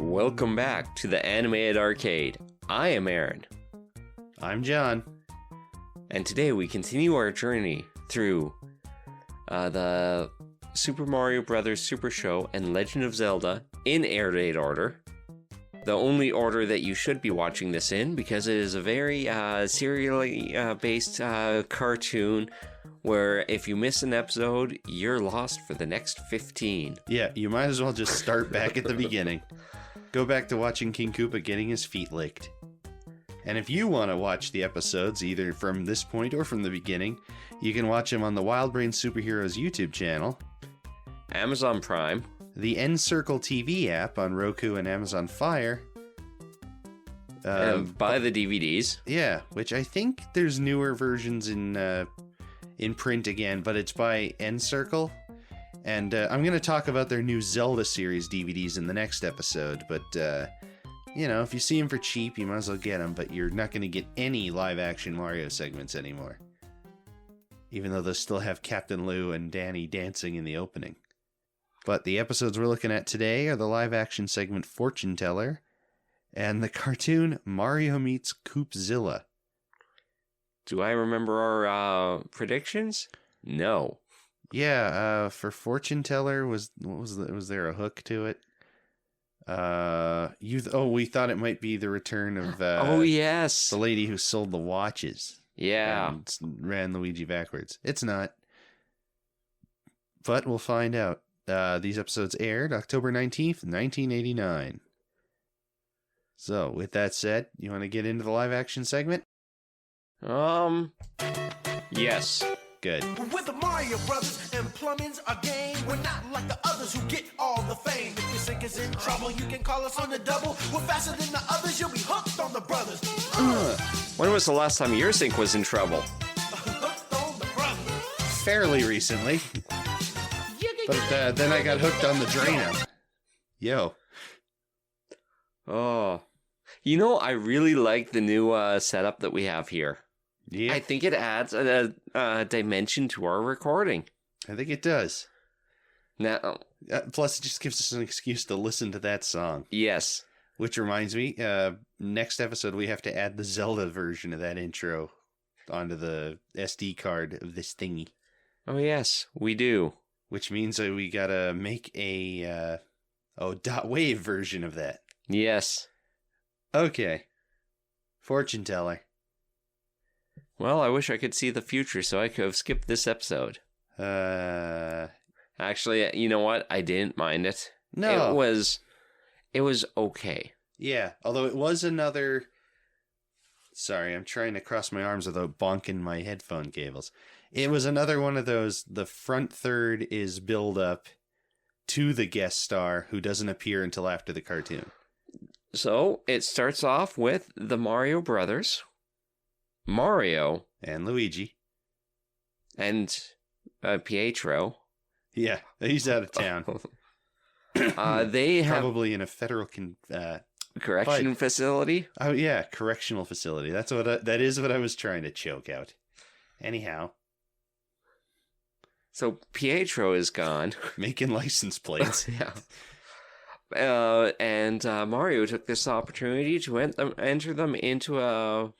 Welcome back to the Animated Arcade. I am Aaron. I'm John. And today we continue our journey through the Super Mario Bros. Super Show and Legend of Zelda in air date order. The only order that you should be watching this in, because it is a very serially based cartoon where if you miss an episode, you're lost for the next 15. Yeah, you might as well just start back at the beginning. Go back to watching King Koopa getting his feet licked. And if you want to watch the episodes, either from this point or from the beginning, you can watch them on the Wild Brain Superheroes YouTube channel, Amazon Prime, the N-Circle TV app on Roku and Amazon Fire. buy the DVDs. Yeah, which I think there's newer versions in print again, but it's by N-Circle. And I'm going to talk about their new Zelda series DVDs in the next episode, but you know, if you see them for cheap, you might as well get them, but you're not going to get any live-action Mario segments anymore. Even though they'll still have Captain Lou and Danny dancing in the opening. But the episodes we're looking at today are the live-action segment Fortune Teller and the cartoon Mario Meets Koop-Zilla. Do I remember our predictions? No. Yeah, for Fortune Teller, was there a hook to it? We thought it might be the return of oh yes, the lady who sold the watches. Yeah, and ran Luigi backwards. It's not, but we'll find out. These episodes aired October 19th, 1989. So, with that said, you want to get into the live action segment? Yes. Good. We're the Mario Brothers, and plumbing's our game. We're not like the others who get all the fame. If your sink is in trouble, you can call us on the double. We're faster than the others, you'll be hooked on the brothers. When was the last time your sink was in trouble? Hooked on the brothers. Fairly recently. But then I got hooked on the Drano. Yo. Oh. You know, I really like the new setup that we have here. Yeah. I think it adds a dimension to our recording. I think it does. Now, plus, it just gives us an excuse to listen to that song. yes. Which reminds me, next episode we have to add the Zelda version of that intro onto the SD card of this thingy. Oh, yes, we do. Which means that we gotta make a dot wave version of that. Yes. Okay. Fortune Teller. Well, I wish I could see the future so I could have skipped this episode. Actually, you know what? I didn't mind it. No. It was okay. Yeah, although it was another... Sorry, I'm trying to cross my arms without bonking my headphone cables. It was another one of those, the front third is build up to the guest star who doesn't appear until after the cartoon. So, it starts off with the Mario Brothers, Mario, And Luigi. and Pietro. Yeah, he's out of town. They have Probably in a federal... correction facility. Oh, yeah, correctional facility. That is what I was trying to choke out. Anyhow. So, Pietro is gone. Making license plates. Yeah. And Mario took this opportunity to enter them into a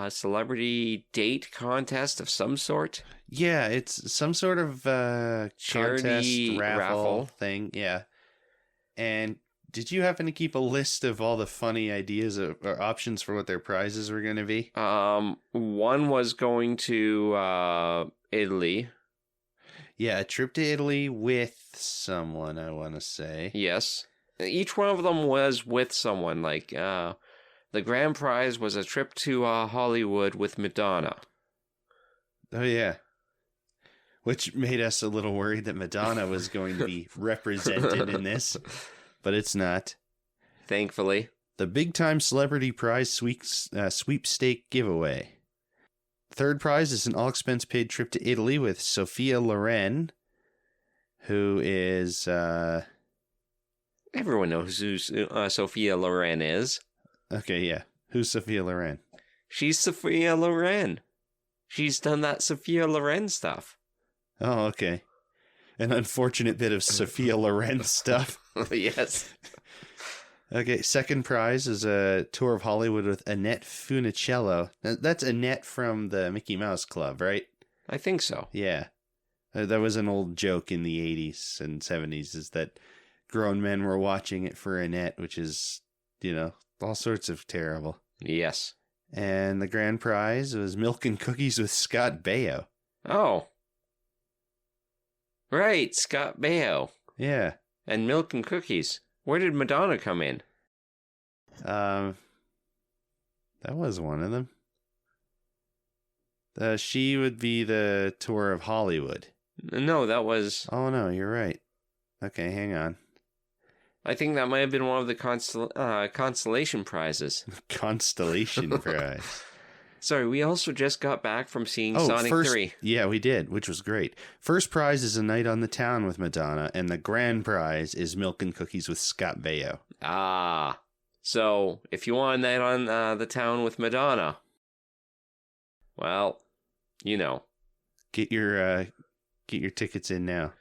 celebrity date contest of some sort. Yeah, it's some sort of Charity contest, raffle thing. Yeah. And did you happen to keep a list of all the funny ideas or options for what their prizes were going to be? One was going to Italy. Yeah, a trip to Italy with someone, I want to say. Yes. Each one of them was with someone. Like, the grand prize was a trip to Hollywood with Madonna. Oh, yeah. Which made us a little worried that Madonna was going to be represented in this, but it's not. Thankfully. The Big Time Celebrity Prize Sweepstake Giveaway. Third prize is an all-expense-paid trip to Italy with Sophia Loren, who is... Everyone knows who Sophia Loren is. Okay, yeah. Who's Sophia Loren? She's Sophia Loren. She's done that Sophia Loren stuff. Oh, okay. An unfortunate bit of Sophia Loren stuff. Yes. Okay, second prize is a tour of Hollywood with Annette Funicello. That's Annette from the Mickey Mouse Club, right? I think so. Yeah. That was an old joke in the 80s and 70s, is that grown men were watching it for Annette, which is, all sorts of terrible. Yes. And the grand prize was Milk and Cookies with Scott Baio. Oh. Right, Scott Baio. Yeah. And Milk and Cookies. Where did Madonna come in? That was one of them. She would be the tour of Hollywood. No, that was... Oh, no, you're right. Okay, hang on. I think that might have been one of the consolation prizes. Constellation prize. Sorry, we also just got back from seeing Sonic 3. Yeah, we did, which was great. First prize is A Night on the Town with Madonna, and the grand prize is Milk and Cookies with Scott Baio. Ah. So, if you want a night on the town with Madonna, well, Get your tickets in now.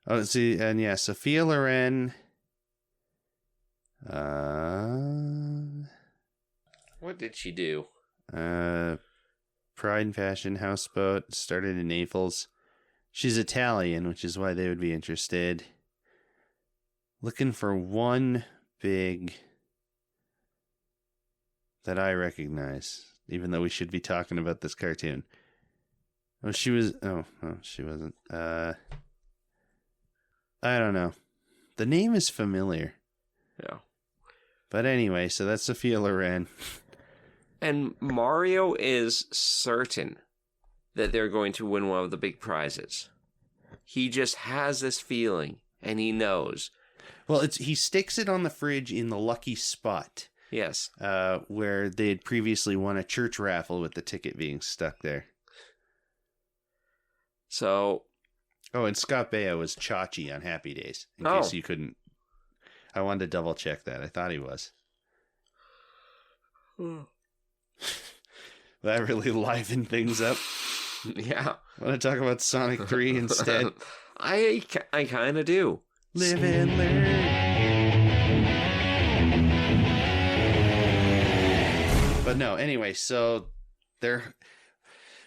Oh, see, and yeah, Sophia Loren. What did she do? Pride and Fashion, Houseboat, started in Naples. She's Italian, which is why they would be interested. Looking for one big that I recognize, even though we should be talking about this cartoon. Oh, she was... Oh, she wasn't. I don't know. The name is familiar. Yeah. But anyway, so that's Sophia Loren. And Mario is certain that they're going to win one of the big prizes. He just has this feeling, and he knows. Well, he sticks it on the fridge in the lucky spot. Yes. Where they had previously won a church raffle with the ticket being stuck there. So... Oh, and Scott Baio was Chachi on Happy Days. In case you couldn't... I wanted to double check that. I thought he was. That really livened things up. Yeah. Want to talk about Sonic 3 instead? I kind of do. Live and learn. But no, anyway, so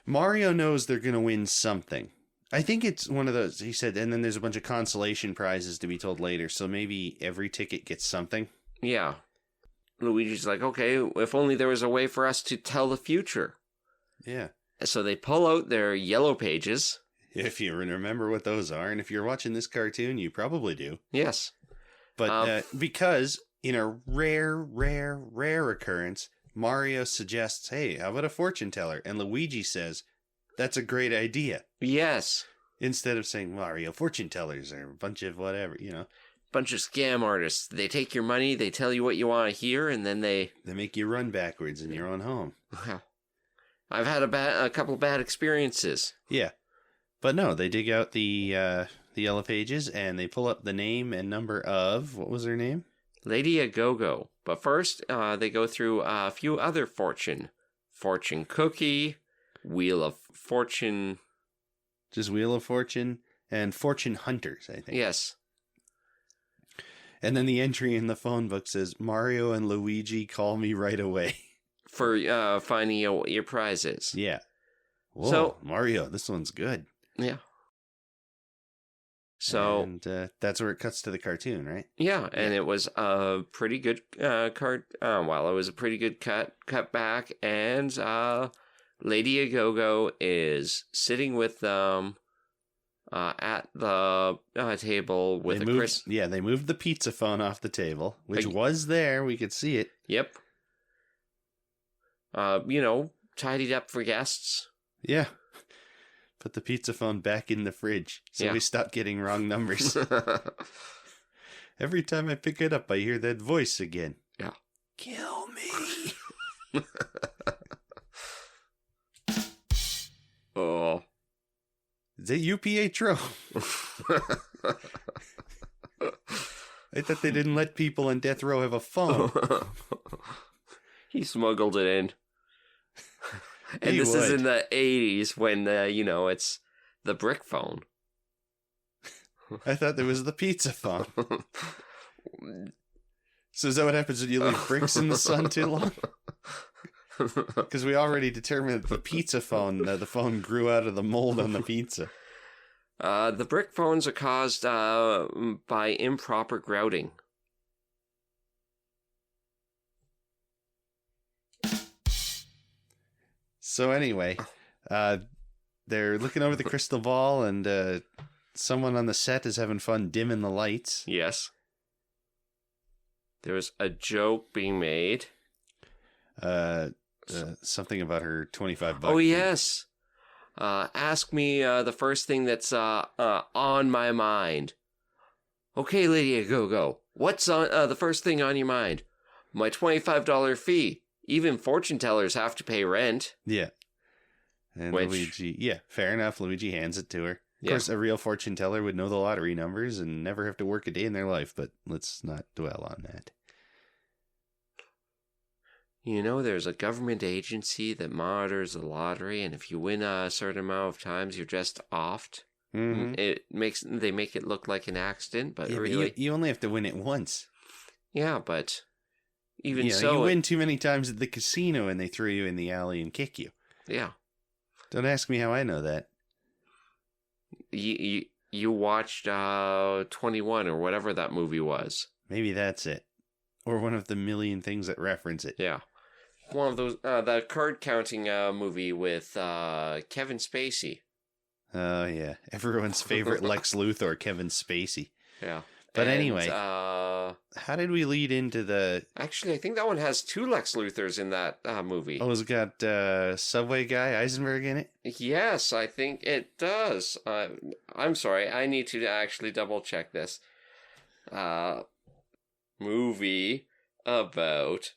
Mario knows they're going to win something. I think it's one of those, he said, and then there's a bunch of consolation prizes to be told later, so maybe every ticket gets something. Yeah. Luigi's like, okay, if only there was a way for us to tell the future. Yeah. So they pull out their yellow pages. If you remember what those are, and if you're watching this cartoon, you probably do. Yes. But because in a rare occurrence, Mario suggests, hey, how about a fortune teller? And Luigi says, that's a great idea. Yes. Instead of saying, Mario, fortune tellers are a bunch of whatever, Bunch of scam artists. They take your money, they tell you what you want to hear, and then they make you run backwards in your own home. I've had a couple bad experiences. Yeah. But no, they dig out the yellow pages, and they pull up the name and number of, what was her name? Lady AGoGo. But first, they go through a few other fortune cookie, Wheel of Fortune. Just Wheel of Fortune and Fortune Hunters, I think. Yes. And then the entry in the phone book says, Mario and Luigi call me right away. For finding out what your prize is. Yeah. Whoa, so, Mario, this one's good. Yeah. So... And that's where it cuts to the cartoon, right? Yeah, and it was a pretty good it was a pretty good cut back, and Lady AGoGo is sitting with them at the table with Chris. Yeah, they moved the pizza phone off the table, which was there. We could see it. Yep. Tidied up for guests. Yeah. Put the pizza phone back in the fridge so we stop getting wrong numbers. Every time I pick it up, I hear that voice again. Yeah. Kill me. Oh. Is that you, Pietro? I thought they didn't let people on death row have a phone. He smuggled it in. And this is in the 80s when, it's the brick phone. I thought there was the pizza phone. So is that what happens when you leave bricks in the sun too long? Because we already determined that the pizza phone, the phone grew out of the mold on the pizza. The brick phones are caused by improper grouting. So anyway, they're looking over the crystal ball, and someone on the set is having fun dimming the lights. Yes. There was a joke being made. Something about her $25. Oh, yes. Ask me the first thing that's on my mind. Okay, Lady AGoGo, what's on the first thing on your mind? My $25 fee. Even fortune tellers have to pay rent. Yeah. And Luigi, yeah, fair enough. Luigi hands it to her. Of course, a real fortune teller would know the lottery numbers and never have to work a day in their life, but let's not dwell on that. You know, there's a government agency that monitors the lottery, and if you win a certain amount of times, you're just offed. Mm-hmm. They make it look like an accident, but yeah, really, but you only have to win it once. Yeah, but even so, you win too many times at the casino, and they throw you in the alley and kick you. Yeah. Don't ask me how I know that. You watched 21 or whatever that movie was. Maybe that's it, or one of the million things that reference it. Yeah. One of those, the card counting movie with Kevin Spacey. Oh, yeah. Everyone's favorite Lex Luthor, Kevin Spacey. Yeah. But anyway, how did we lead into the... Actually, I think that one has 2 Lex Luthors in that movie. Oh, has it got Subway guy Eisenberg in it? Yes, I think it does. I'm sorry, I need to actually double check this. Movie about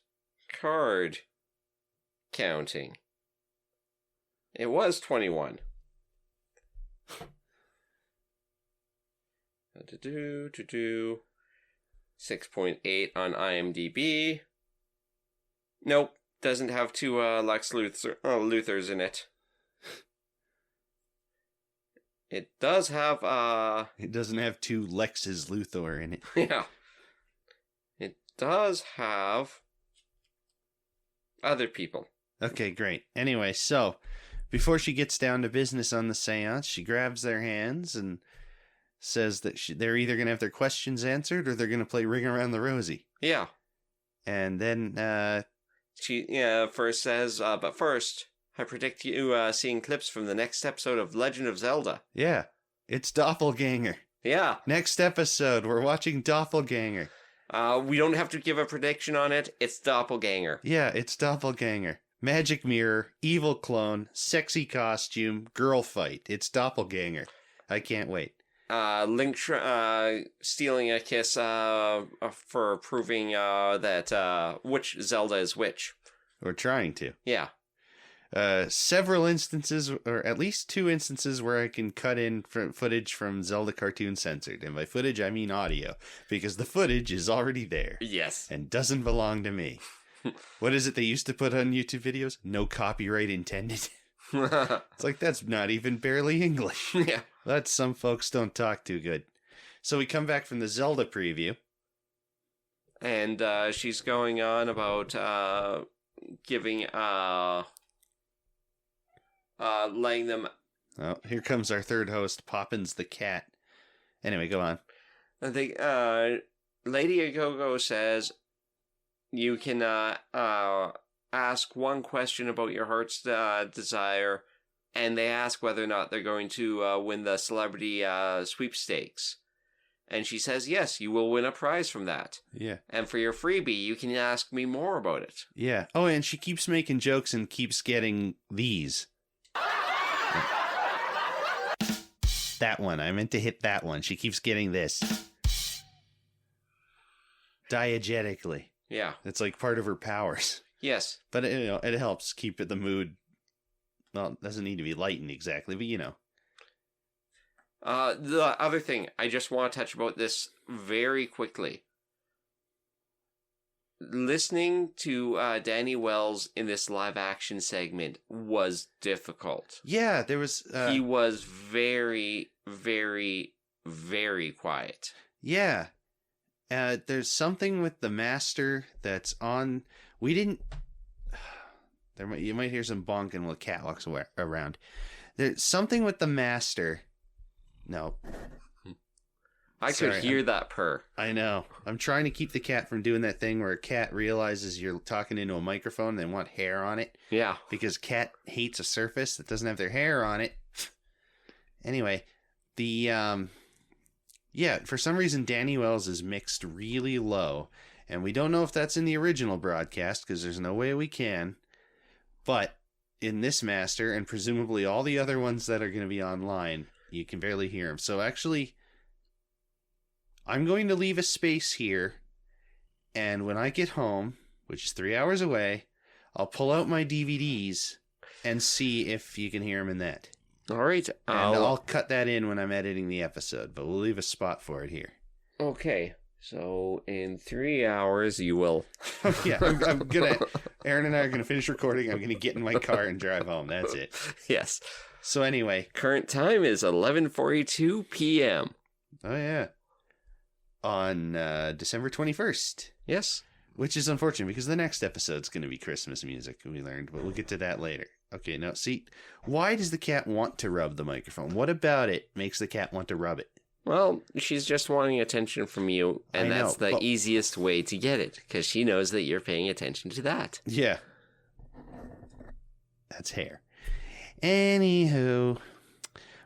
card counting. It was 21. 6.8 on IMDb. Nope, doesn't have 2 Lex Luthors in it. It does have It doesn't have 2 Lexes Luthor in it. Yeah. It does have other people. Okay, great. Anyway, so before she gets down to business on the seance, she grabs their hands and says that they're either going to have their questions answered or they're going to play Ring Around the Rosie. Yeah. And then she first says, but first, I predict you seeing clips from the next episode of Legend of Zelda. Yeah, it's Doppelganger. Yeah. Next episode, we're watching Doppelganger. We don't have to give a prediction on it. It's Doppelganger. Yeah, it's Doppelganger. Magic mirror, evil clone, sexy costume, girl fight. It's Doppelganger. I can't wait. Link stealing a kiss for proving that which Zelda is which. Or trying to. Yeah. Several instances, or at least 2 instances, where I can cut in footage from Zelda cartoon censored. And by footage, I mean audio, because the footage is already there. Yes. And doesn't belong to me. What is it they used to put on YouTube videos? No copyright intended. It's like, that's not even barely English. Yeah. That's some folks don't talk too good. So we come back from the Zelda preview. And she's going on about giving... letting them... Oh, here comes our third host, Poppins the cat. Anyway, go on. Lady AGoGo says you can ask one question about your heart's desire, and they ask whether or not they're going to win the celebrity sweepstakes. And she says, yes, you will win a prize from that. Yeah. And for your freebie, you can ask me more about it. Yeah. Oh, and she keeps making jokes and keeps getting these. That one. I meant to hit that one. She keeps getting this. Diegetically. Yeah. It's like part of her powers. Yes. But it helps keep the mood. Well, it doesn't need to be lightened exactly, but you know. The other thing, I just want to touch about this very quickly. Listening to Danny Wells in this live action segment was difficult. Yeah, there was... he was very, very, very quiet. Yeah. There's something with the master that's on. We didn't. You might hear some bonking while the cat walks around. There's something with the master. No. I could hear that purr. I know. I'm trying to keep the cat from doing that thing where a cat realizes you're talking into a microphone and they want hair on it. Yeah. Because cat hates a surface that doesn't have their hair on it. Anyway, for some reason Danny Wells is mixed really low. And we don't know if that's in the original broadcast because there's no way we can. But in this master, and presumably all the other ones that are going to be online, you can barely hear him. So actually, I'm going to leave a space here, and when I get home, which is 3 hours away, I'll pull out my DVDs and see if you can hear him in that. All right. And I'll cut that in when I'm editing the episode, but we'll leave a spot for it here. Okay. So in 3 hours, you will. Yeah, I'm gonna. Aaron and I are gonna finish recording. I'm gonna get in my car and drive home. That's it. Yes. So anyway, current time is 11:42 p.m. Oh yeah, on December 21st. Yes. Which is unfortunate because the next episode's gonna be Christmas music. We learned, but we'll get to that later. Okay, now see, why does the cat want to rub the microphone? What about it makes the cat want to rub it? Well, she's just wanting attention from you, and that's the easiest way to get it, because she knows that you're paying attention to that. Yeah. That's hair. Anywho,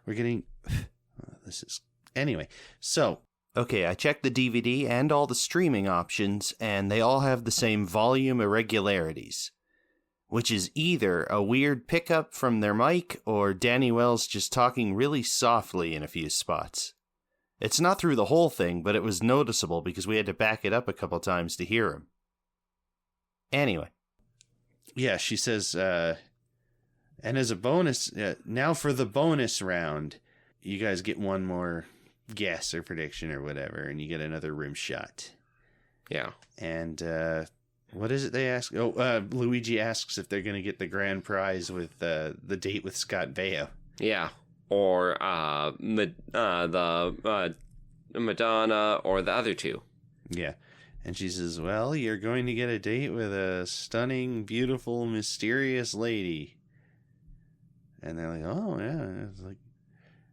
we're getting... Anyway, so... Okay, I checked the DVD and all the streaming options, and they all have the same volume irregularities, which is either a weird pickup from their mic, or Danny Wells just talking really softly in a few spots. It's not through the whole thing, but it was noticeable because we had to back it up a couple times to hear him. Anyway. Yeah, she says, and as a bonus, now for the bonus round, you guys get one more guess or prediction or whatever, and you get another rim shot. Yeah. And what is it they ask? Oh, Luigi asks if they're going to get the grand prize with the date with Scott Baio. Yeah. Or the Madonna, or the other two. Yeah. And she says, well, you're going to get a date with a stunning, beautiful, mysterious lady. And they're like, oh, yeah. It's like...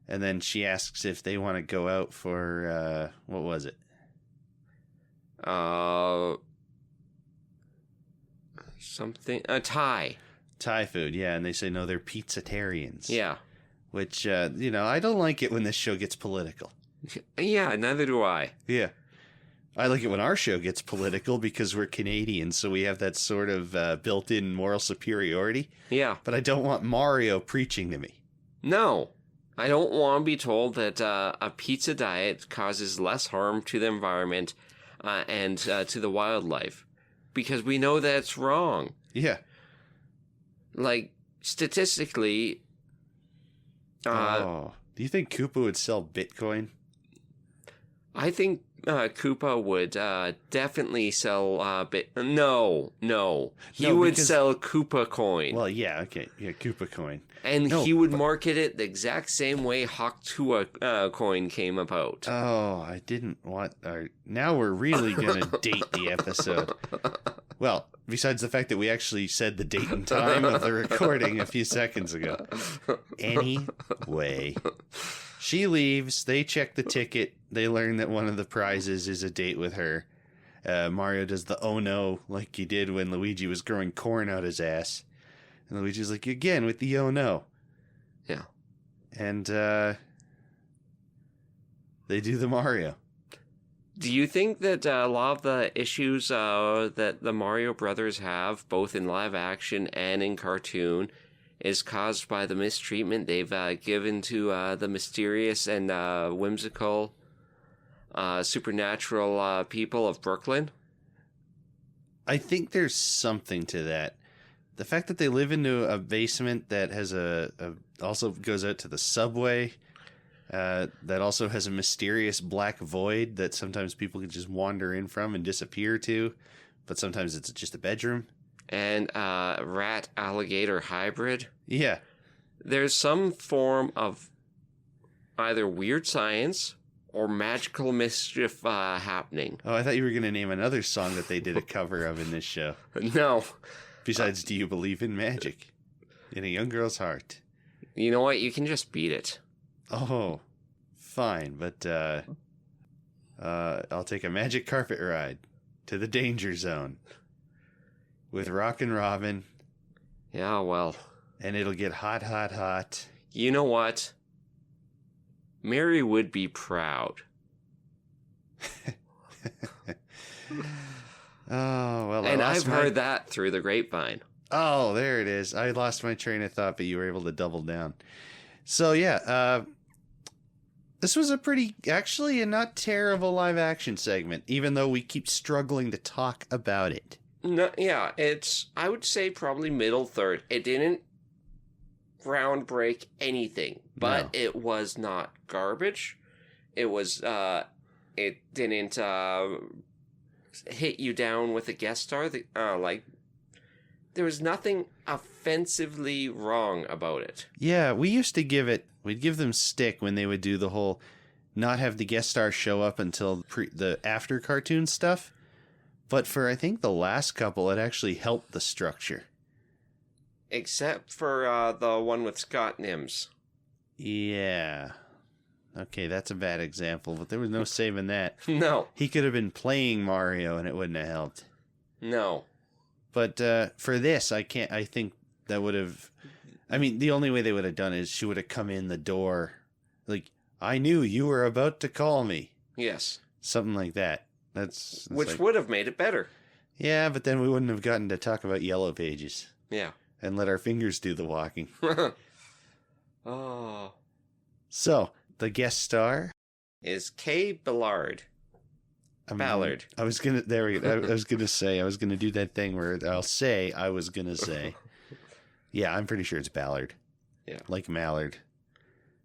And then she asks if they want to go out for, what was it? Something, Thai. Thai food, yeah. And they say, no, they're pizzatarians. Yeah. Which, I don't like it when this show gets political. Yeah, neither do I. Yeah. I like it when our show gets political because we're Canadian, so we have that sort of built-in moral superiority. Yeah. But I don't want Mario preaching to me. No. I don't want to be told that a pizza diet causes less harm to the environment and to the wildlife. Because we know that's wrong. Yeah. Like, statistically... do you think Koopa would sell Bitcoin? I think Koopa would definitely sell No. He would sell Koopa coin. Well, yeah, okay. Yeah, Koopa coin. And he would market it the exact same way Hawk-Tuah coin came about. Oh, I didn't want... now we're really going to date the episode. Well, besides the fact that we actually said the date and time of the recording a few seconds ago. Anyway, she leaves. They check the ticket. They learn that one of the prizes is a date with her. Mario does the oh no like he did when Luigi was growing corn out his ass. And Luigi's like, again, with the oh no. Yeah. And they do the Mario. Do you think that a lot of the issues that the Mario Brothers have, both in live action and in cartoon, is caused by the mistreatment they've given to the mysterious and whimsical supernatural people of Brooklyn? I think there's something to that. The fact that they live into a basement that has also goes out to the subway, that also has a mysterious black void that sometimes people can just wander in from and disappear to, but sometimes it's just a bedroom. And rat-alligator hybrid. Yeah. There's some form of either weird science or magical mischief happening. Oh, I thought you were going to name another song that they did a cover of in this show. No. Besides, Do You Believe in Magic? In a Young Girl's Heart. You know what? You can just beat it. Oh, fine. But I'll take a magic carpet ride to the danger zone with Rockin' Robin. Yeah, well. And it'll get hot, hot, hot. You know what? Mary would be proud. Oh, well, and I've heard that through the grapevine. Oh, there it is. I lost my train of thought, but you were able to double down. So, yeah, this was actually a not terrible live action segment, even though we keep struggling to talk about it. No, yeah, I would say probably middle third. It didn't groundbreak anything, but it was not garbage. It was, it didn't, hit you down with a guest star. There was nothing offensively wrong about it. Yeah, we'd give them stick when they would do the whole not have the guest star show up until the after cartoon stuff. But for, I think, the last couple, it actually helped the structure. Except for the one with Scott Nims. Yeah. Okay, that's a bad example, but there was no saving that. No. He could have been playing Mario and it wouldn't have helped. No. But for this, I think that would have... I mean, the only way they would have done is she would have come in the door. Like, I knew you were about to call me. Yes. Something like that. Which would have made it better. Yeah, but then we wouldn't have gotten to talk about Yellow Pages. Yeah. And let our fingers do the walking. Oh. So, the guest star is Ballard. Ballard. I was gonna do that thing where I'll say I was gonna say. Yeah, I'm pretty sure it's Ballard. Yeah. Like Mallard.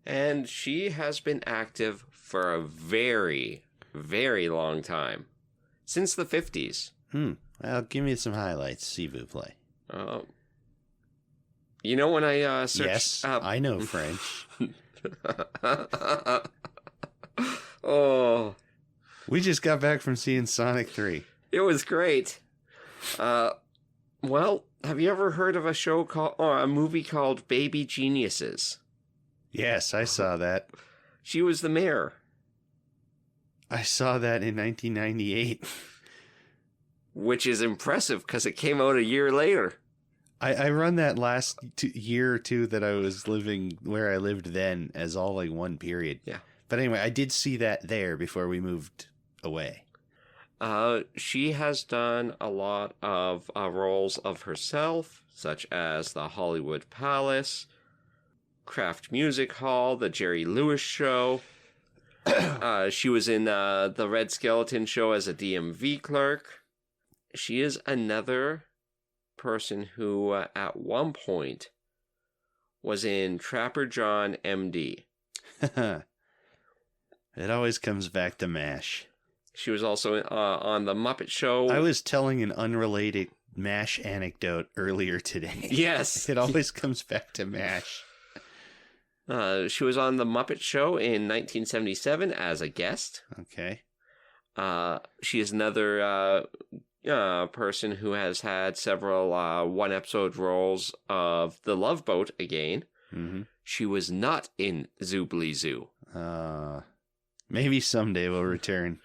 And she has been active for a very, very long time. Since the 50s. Well, give me some highlights, s'il vous plaît. You know when I searched... Yes, I know French. Oh. We just got back from seeing Sonic 3. It was great. Well, have you ever heard of a movie called Baby Geniuses? Yes, I saw that. She was the mayor. I saw that in 1998. Which is impressive because it came out a year later. I run that last year or two that I was living where I lived then as all like one period. Yeah. But anyway, I did see that there before we moved away. She has done a lot of roles of herself, such as the Hollywood Palace, Kraft Music Hall, the Jerry Lewis Show. She was in the Red Skeleton Show as a DMV clerk. She is another person who, at one point, was in Trapper John MD. It always comes back to MASH. She was also on The Muppet Show. I was telling an unrelated MASH anecdote earlier today. Yes. It always comes back to MASH. She was on The Muppet Show in 1977 as a guest. Okay. She is another person who has had several one-episode roles of The Love Boat again. Mm-hmm. She was not in Zoobly Zoo. Maybe someday we'll return.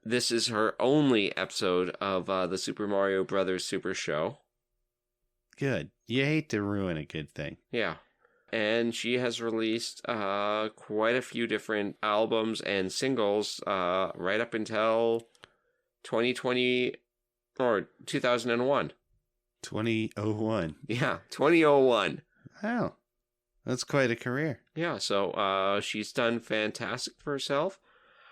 This is her only episode of the Super Mario Brothers Super Show. Good. You hate to ruin a good thing. Yeah. And she has released quite a few different albums and singles right up until 2020 or 2001. 2001. Yeah, 2001. Wow. That's quite a career. Yeah, so she's done fantastic for herself.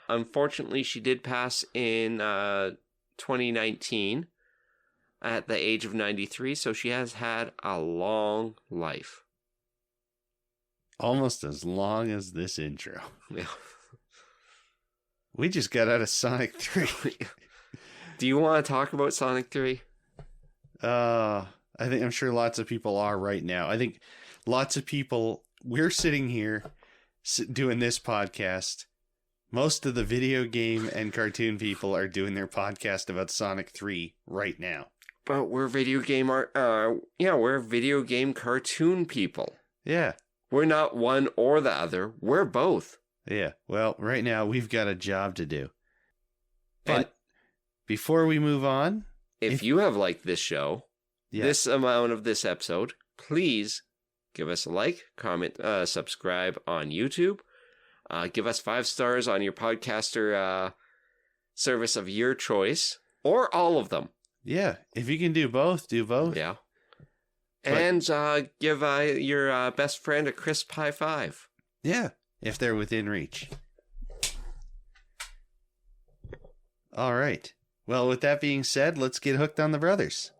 Unfortunately, she did pass in 2019 at the age of 93, so she has had a long life. Almost as long as this intro. Yeah. We just got out of Sonic 3. Do you want to talk about Sonic 3? I'm sure lots of people are right now. I think lots of people, we're sitting here doing this podcast. Most of the video game and cartoon people are doing their podcast about Sonic 3 right now. But we're video game we're video game cartoon people. Yeah. We're not one or the other. We're both. Yeah. Well, right now we've got a job to do. But And before we move on, if you have liked this show, this amount of this episode, please give us a like, comment, subscribe on YouTube. Give us 5 stars on your podcaster service of your choice, or all of them. Yeah, if you can do both, do both. Yeah. And give your best friend a crisp high five. Yeah, if they're within reach. All right. Well, with that being said, let's get hooked on the brothers.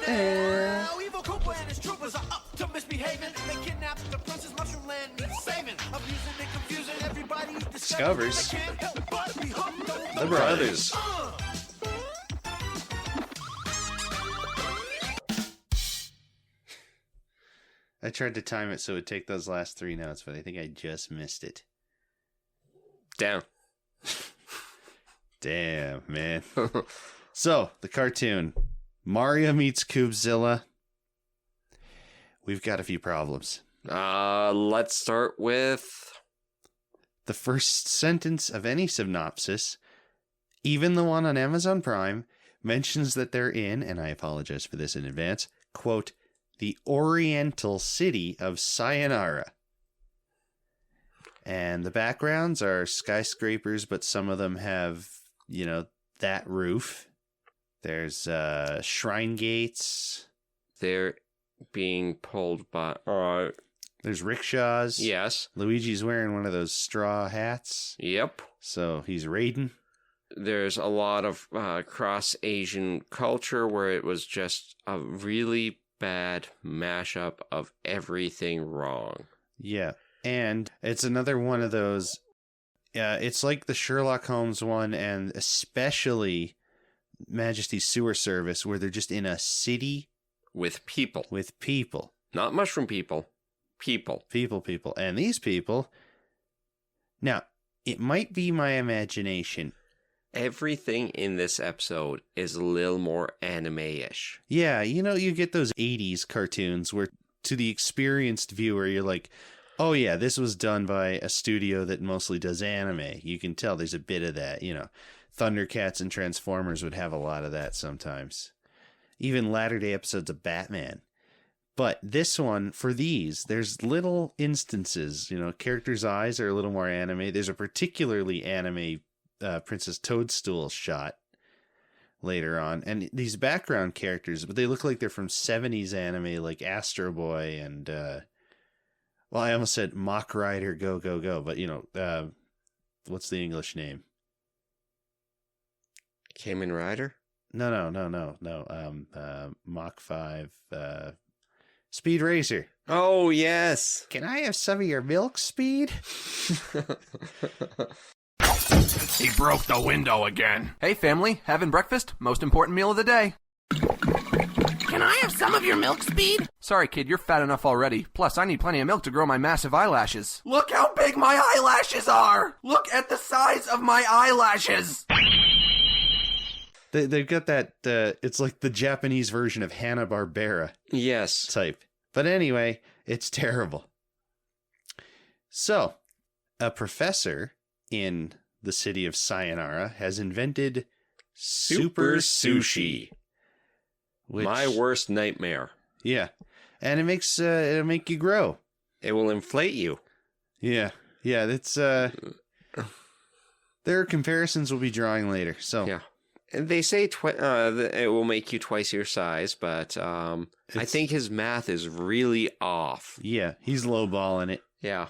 Now, Evil Koopa and his troopers are up to misbehaving. They kidnapped the princess Mushroom Land needs saving. Abusing and confusing everybody discovers. They can't help but be hooked on The brothers. I tried to time it so it would take those last 3 notes, but I think I just missed it. Down. Damn, man. So, the cartoon. Mario Meets Koop-Zilla. We've got a few problems. Let's start with... The first sentence of any synopsis, even the one on Amazon Prime, mentions that they're in, and I apologize for this in advance, quote, the Oriental city of Sayonara. And the backgrounds are skyscrapers, but some of them have, that roof. There's shrine gates. They're being pulled by... There's rickshaws. yes. Luigi's wearing one of those straw hats. Yep. So he's raiding. There's a lot of cross-Asian culture where it was just a really bad mashup of everything wrong. Yeah. And it's another one of those... it's like the Sherlock Holmes one, and especially Majesty's Sewer Service, where they're just in a city With people. with people. Not mushroom people. People. People. And these people... Now, it might be my imagination. Everything in this episode is a little more anime-ish. Yeah, you get those 80s cartoons where, to the experienced viewer, you're like, oh yeah, this was done by a studio that mostly does anime. You can tell there's a bit of that, Thundercats and Transformers would have a lot of that sometimes. Even latter-day episodes of Batman. But this one, for these, there's little instances, characters' eyes are a little more anime. There's a particularly anime Princess Toadstool shot later on. And these background characters, but they look like they're from 70s anime, like Astro Boy and, I almost said Mach Rider Go Go Go, but, what's the English name? Kamen Rider? No. Mach 5, Speed Racer. Oh, yes. Can I have some of your milk, Speed? He broke the window again. Hey, family, having breakfast? Most important meal of the day. Can I have some of your milk, Speed? Sorry, kid, you're fat enough already. Plus, I need plenty of milk to grow my massive eyelashes. Look how big my eyelashes are! Look at the size of my eyelashes! They've got that, it's like the Japanese version of Hanna-Barbera Yes. type. But anyway, it's terrible. So, a professor in the city of Sayonara has invented Super Sushi. Which, My worst nightmare. Yeah. And it makes, it'll make you grow. It will inflate you. Yeah. Yeah, it's, there are comparisons we'll be drawing later, so. Yeah. They say it will make you twice your size, but I think his math is really off. Yeah, he's lowballing it. Yeah.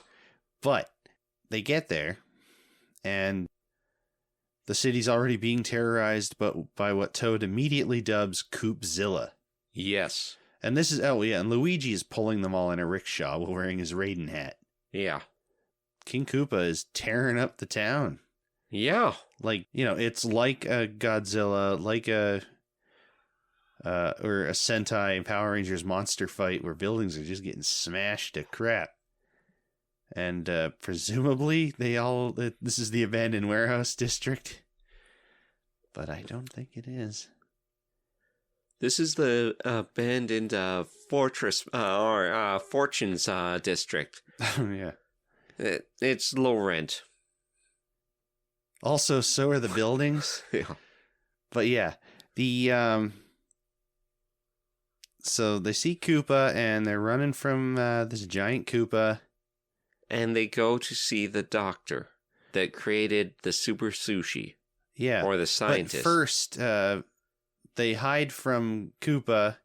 But they get there, and the city's already being terrorized by what Toad immediately dubs Koop-Zilla. Yes. And this is, and Luigi is pulling them all in a rickshaw while wearing his Raiden hat. Yeah. King Koopa is tearing up the town. Yeah. Like, it's like a Godzilla, like or a Sentai Power Rangers monster fight where buildings are just getting smashed to crap. And presumably this is the abandoned warehouse district. But I don't think it is. This is the abandoned fortress or fortunes district. Yeah. It's low rent. Also, so are the buildings. Yeah. But yeah, so they see Koopa and they're running from this giant Koopa. And they go to see the doctor that created the super sushi. Yeah. Or the scientist. But first, they hide from Koopa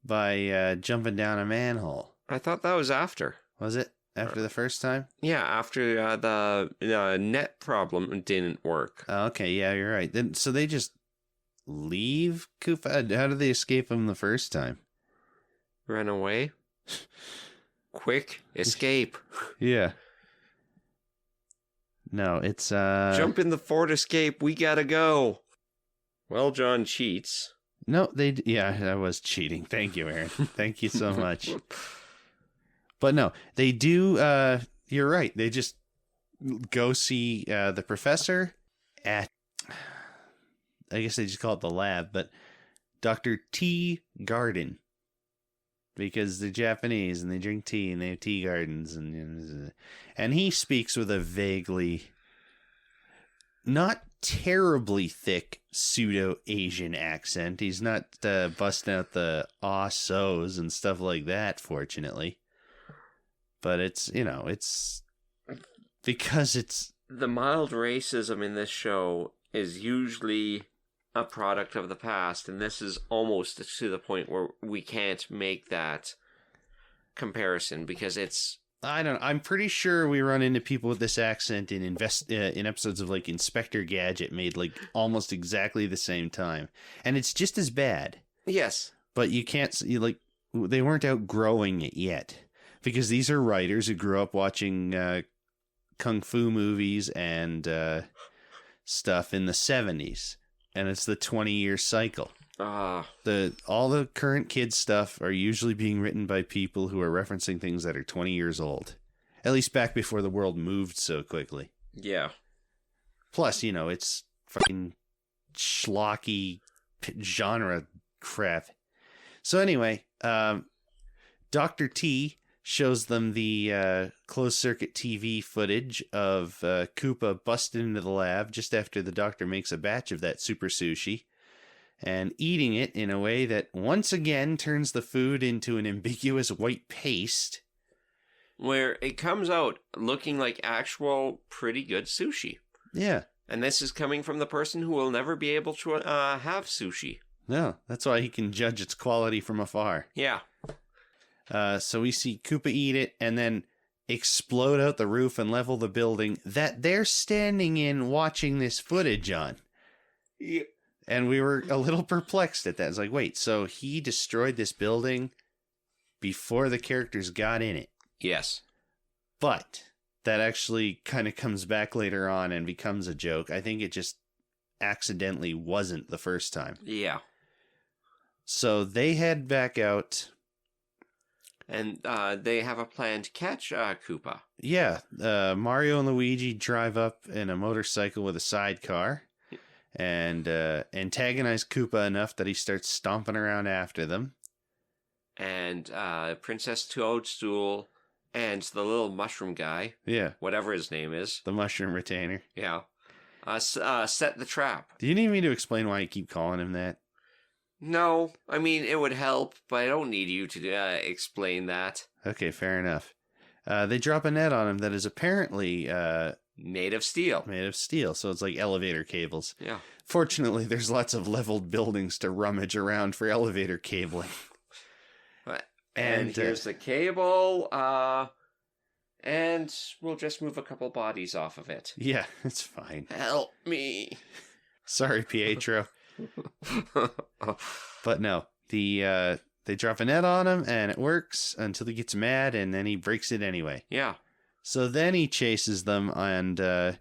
by jumping down a manhole. I thought that was after. Was it? After the first time? Yeah, after the net problem didn't work. Oh, okay, yeah, you're right. So they just leave Koopa? How did they escape him the first time? Run away? Quick escape. Yeah. No, it's Jump in the fort, escape, we gotta go. Well, John cheats. No, yeah, I was cheating. Thank you, Aaron. Thank you so much. But no, they do, you're right. They just go see the professor at, I guess they just call it the lab, but Dr. Tea Garden. Because they're Japanese and they drink tea and they have tea gardens. And he speaks with a vaguely, not terribly thick pseudo-Asian accent. He's not busting out the aw-so's and stuff like that, fortunately. But it's, it's because it's... The mild racism in this show is usually a product of the past, and this is almost to the point where we can't make that comparison because it's... I'm pretty sure we run into people with this accent in episodes of like Inspector Gadget made like almost exactly the same time. And it's just as bad. Yes. But you can't... they weren't outgrowing it yet. Because these are writers who grew up watching kung fu movies and stuff in the 70s. And it's the 20-year cycle. All the current kids stuff are usually being written by people who are referencing things that are 20 years old. At least back before the world moved so quickly. Yeah. Plus, it's fucking schlocky genre crap. So anyway, Dr. T shows them the closed-circuit TV footage of Koopa busting into the lab just after the doctor makes a batch of that super sushi and eating it in a way that once again turns the food into an ambiguous white paste. Where it comes out looking like actual pretty good sushi. Yeah. And this is coming from the person who will never be able to have sushi. No, that's why he can judge its quality from afar. Yeah. So we see Koopa eat it and then explode out the roof and level the building that they're standing in watching this footage on. Yeah. And we were a little perplexed at that. It's like, wait, so he destroyed this building before the characters got in it. Yes. But that actually kind of comes back later on and becomes a joke. I think it just accidentally wasn't the first time. Yeah. So they head back out. And they have a plan to catch Koopa. Yeah. Mario and Luigi drive up in a motorcycle with a sidecar and antagonize Koopa enough that he starts stomping around after them. And Princess Toadstool and the little mushroom guy. Yeah. Whatever his name is. The mushroom retainer. Yeah. Set the trap. Do you need me to explain why you keep calling him that? No, I mean, it would help, but I don't need you to explain that. Okay, fair enough. They drop a net on him that is apparently... made of steel. Made of steel, so it's like elevator cables. Yeah. Fortunately, there's lots of leveled buildings to rummage around for elevator cabling. And here's the cable, and we'll just move a couple bodies off of it. Yeah, it's fine. Help me. Sorry, Pietro. But no, they drop a net on him and it works until he gets mad and then he breaks it anyway. Yeah. So then he chases them and the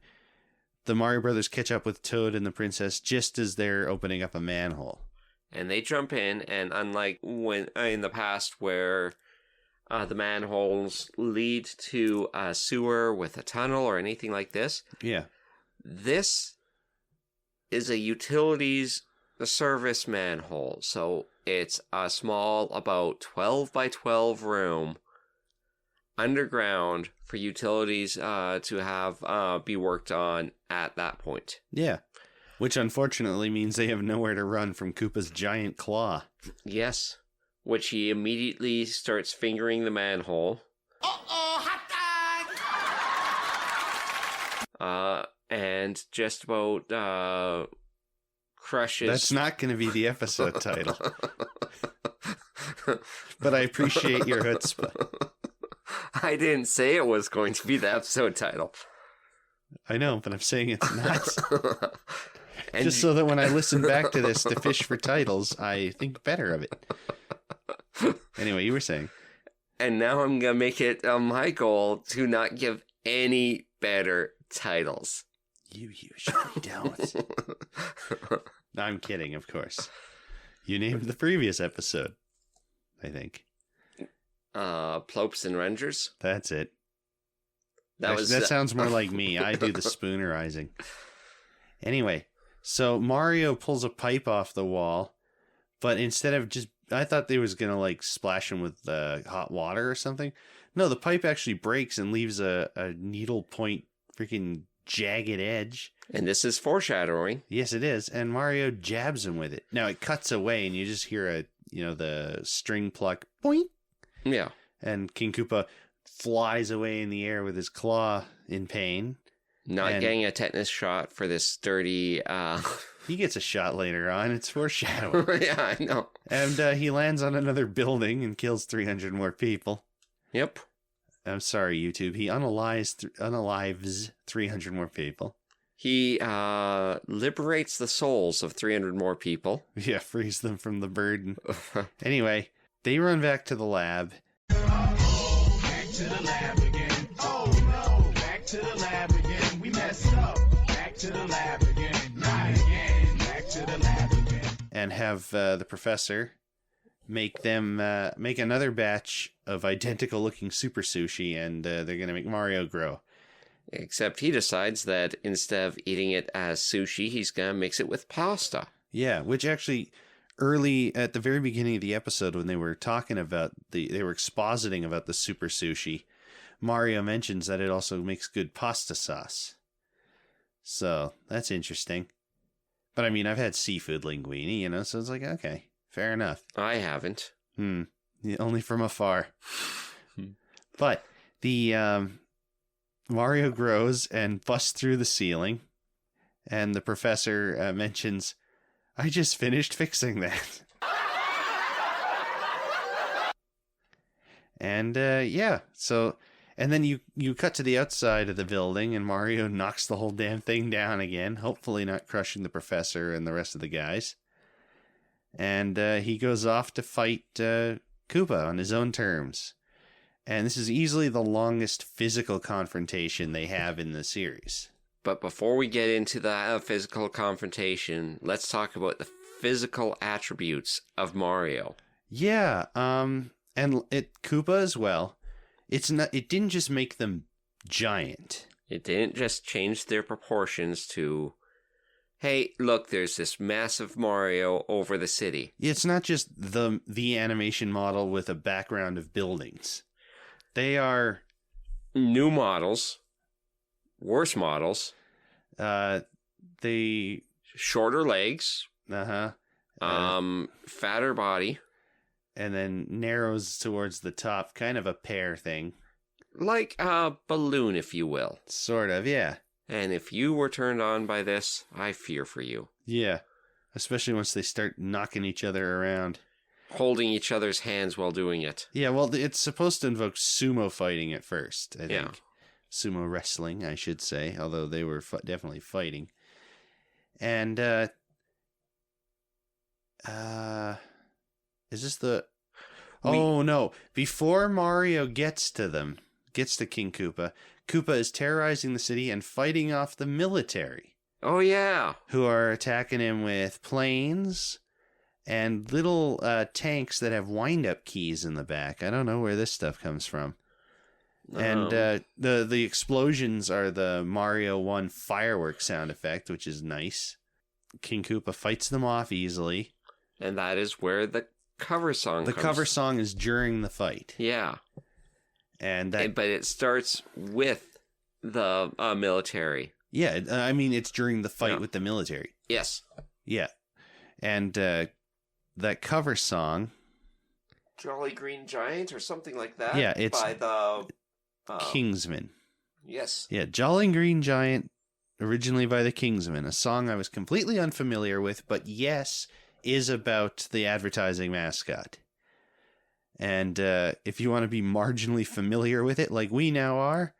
Mario Brothers catch up with Toad and the princess just as they're opening up a manhole. And they jump in, and unlike when in the past where the manholes lead to a sewer with a tunnel or anything like this. Yeah. This is a utilities service manhole. So it's a small, about 12 by 12 room underground for utilities to have be worked on at that point. Yeah. Which unfortunately means they have nowhere to run from Koopa's giant claw. Yes. Which he immediately starts fingering the manhole. Uh-oh, hot dog! And just about crushes. That's not going to be the episode title. But I appreciate your chutzpah. I didn't say it was going to be the episode title. I know, but I'm saying it's not. And Just so that when I listen back to this to fish for titles, I think better of it. Anyway, you were saying. And now I'm going to make it my goal to not give any better titles. You usually don't. No, I'm kidding, of course. You named the previous episode, I think. Plopes and Rangers. That's it. That sounds more like me. I do the spoonerizing. Anyway, so Mario pulls a pipe off the wall, but instead of just, I thought they was gonna like splash him with hot water or something. No, the pipe actually breaks and leaves a needle point freaking jagged edge. And this is foreshadowing. Yes, it is. And Mario jabs him with it. Now it cuts away, and you just hear the string pluck, boink. Yeah. And King Koopa flies away in the air with his claw in pain. Not getting a tetanus shot for this sturdy... He gets a shot later on. It's foreshadowing. Yeah, I know. And he lands on another building and kills 300 more people. Yep. I'm sorry, YouTube. He unalives 300 more people. He liberates the souls of 300 more people. Yeah, frees them from the burden. Anyway, they run back to the lab. Back to the lab again. Oh no, back to the lab again. We messed up. Back to the lab again. Not again. Back to the lab again. And have the professor make another batch of identical looking super sushi, and they're going to make Mario grow. Except he decides that instead of eating it as sushi, he's going to mix it with pasta. Yeah, which actually, early at the very beginning of the episode, when they were talking about they were expositing about the super sushi, Mario mentions that it also makes good pasta sauce. So that's interesting. But I mean, I've had seafood linguine, so it's like, okay, fair enough. I haven't. Yeah, only from afar. But the Mario grows and busts through the ceiling, and the professor mentions, I just finished fixing that. And and then you cut to the outside of the building, and Mario knocks the whole damn thing down again, hopefully not crushing the professor and the rest of the guys. And he goes off to fight Koopa on his own terms. And this is easily the longest physical confrontation they have in the series. But before we get into the physical confrontation, let's talk about the physical attributes of Mario. Yeah, and Koopa as well. It didn't just make them giant. It didn't just change their proportions to, hey, look, there's this massive Mario over the city. It's not just the animation model with a background of buildings. They are new models, worse models. They shorter legs. Fatter body. And then narrows towards the top, kind of a pear thing. Like a balloon, if you will. Sort of, yeah. And if you were turned on by this, I fear for you. Yeah. Especially once they start knocking each other around. Holding each other's hands while doing it. Yeah, well, it's supposed to invoke sumo fighting at first, I think. Yeah. Sumo wrestling, I should say, although they were definitely fighting. And, is this the... Oh, no. Before Mario gets to King Koopa, Koopa is terrorizing the city and fighting off the military. Oh, yeah. Who are attacking him with planes and little tanks that have wind-up keys in the back. I don't know where this stuff comes from. And the explosions are the Mario 1 fireworks sound effect, which is nice. King Koopa fights them off easily. And that is where the cover song comes. The cover song is during the fight. Yeah. But it starts with the military. Yeah, I mean, it's during the fight with the military. Yes. Yeah. And that cover song... Jolly Green Giant or something like that? Yeah, it's... by the... Kingsmen. Yes. Yeah, Jolly Green Giant, originally by the Kingsmen, a song I was completely unfamiliar with, but yes, is about the advertising mascot. And if you want to be marginally familiar with it, like we now are,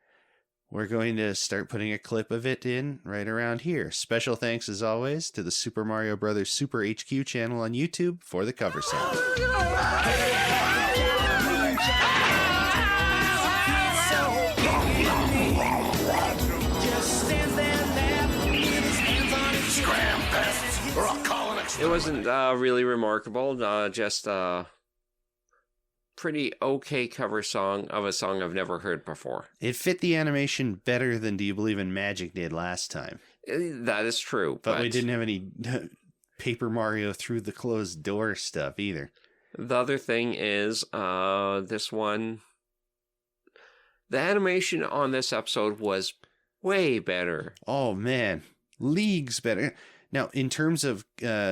we're going to start putting a clip of it in right around here. Special thanks, as always, to the Super Mario Bros. Super HQ channel on YouTube for the cover song. It wasn't really remarkable, just a pretty okay cover song of a song I've never heard before. It fit the animation better than Do You Believe in Magic did last time. That is true. But we didn't have any Paper Mario through the closed door stuff either. The other thing is, this one, the animation on this episode was way better. Oh, man. Leagues better. Now, in terms of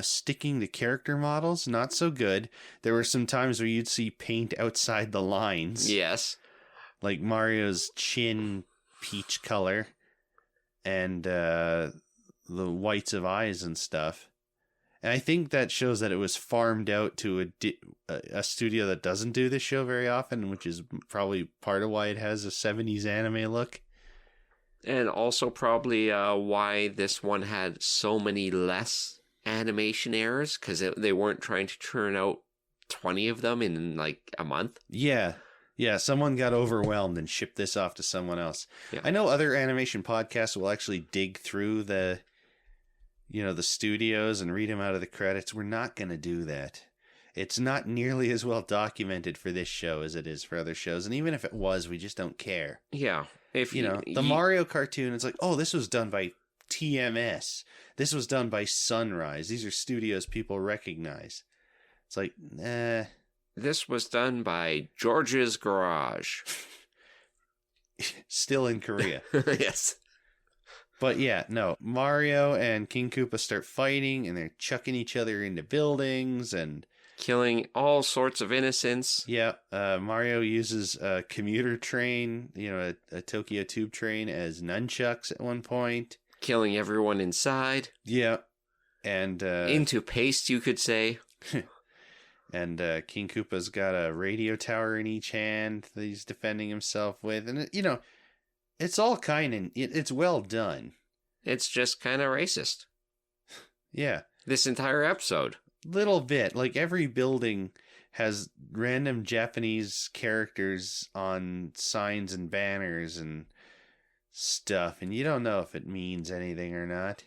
sticking to character models, not so good. There were some times where you'd see paint outside the lines. Yes. Like Mario's chin peach color and the whites of eyes and stuff. And I think that shows that it was farmed out to a studio that doesn't do this show very often, which is probably part of why it has a 70s anime look. And also probably why this one had so many less animation errors, because they weren't trying to churn out 20 of them in like a month. Yeah. Yeah, someone got overwhelmed and shipped this off to someone else. Yeah. I know other animation podcasts will actually dig through the studios and read them out of the credits. We're not going to do that. It's not nearly as well documented for this show as it is for other shows. And even if it was, we just don't care. Yeah. If the Mario cartoon, it's like, oh, this was done by TMS. This was done by Sunrise. These are studios people recognize. It's like, This was done by George's Garage. Still in Korea. Yes. But yeah, no. Mario and King Koopa start fighting, and they're chucking each other into buildings and killing all sorts of innocents. Yeah, Mario uses a commuter train, a Tokyo tube train as nunchucks at one point. Killing everyone inside. Yeah, and into paste, you could say. And King Koopa's got a radio tower in each hand that he's defending himself with, and it's all it's well done. It's just kind of racist. Yeah, this entire episode. Little bit. Like, every building has random Japanese characters on signs and banners and stuff, and you don't know if it means anything or not.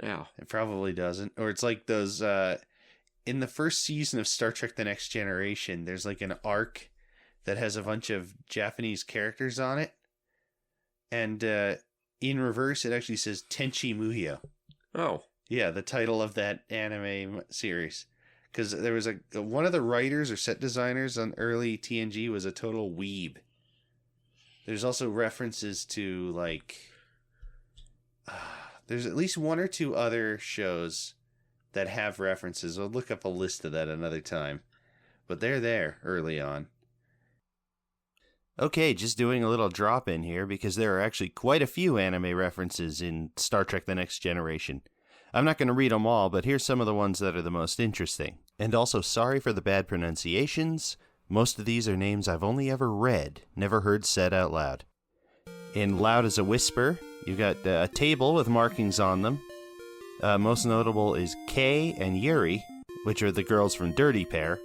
Yeah. It probably doesn't. Or it's like those, in the first season of Star Trek The Next Generation, there's like an arc that has a bunch of Japanese characters on it, and in reverse it actually says Tenchi Muyo. Oh. Yeah, the title of that anime series. Because there was one of the writers or set designers on early TNG was a total weeb. There's also references to, like... there's at least one or two other shows that have references. We'll look up a list of that another time. But they're there early on. Okay, just doing a little drop in here, because there are actually quite a few anime references in Star Trek The Next Generation. I'm not going to read them all, but here's some of the ones that are the most interesting. And also, sorry for the bad pronunciations. Most of these are names I've only ever read, never heard said out loud. In Loud as a Whisper, you've got a table with markings on them. Most notable is Kay and Yuri, which are the girls from Dirty Pair.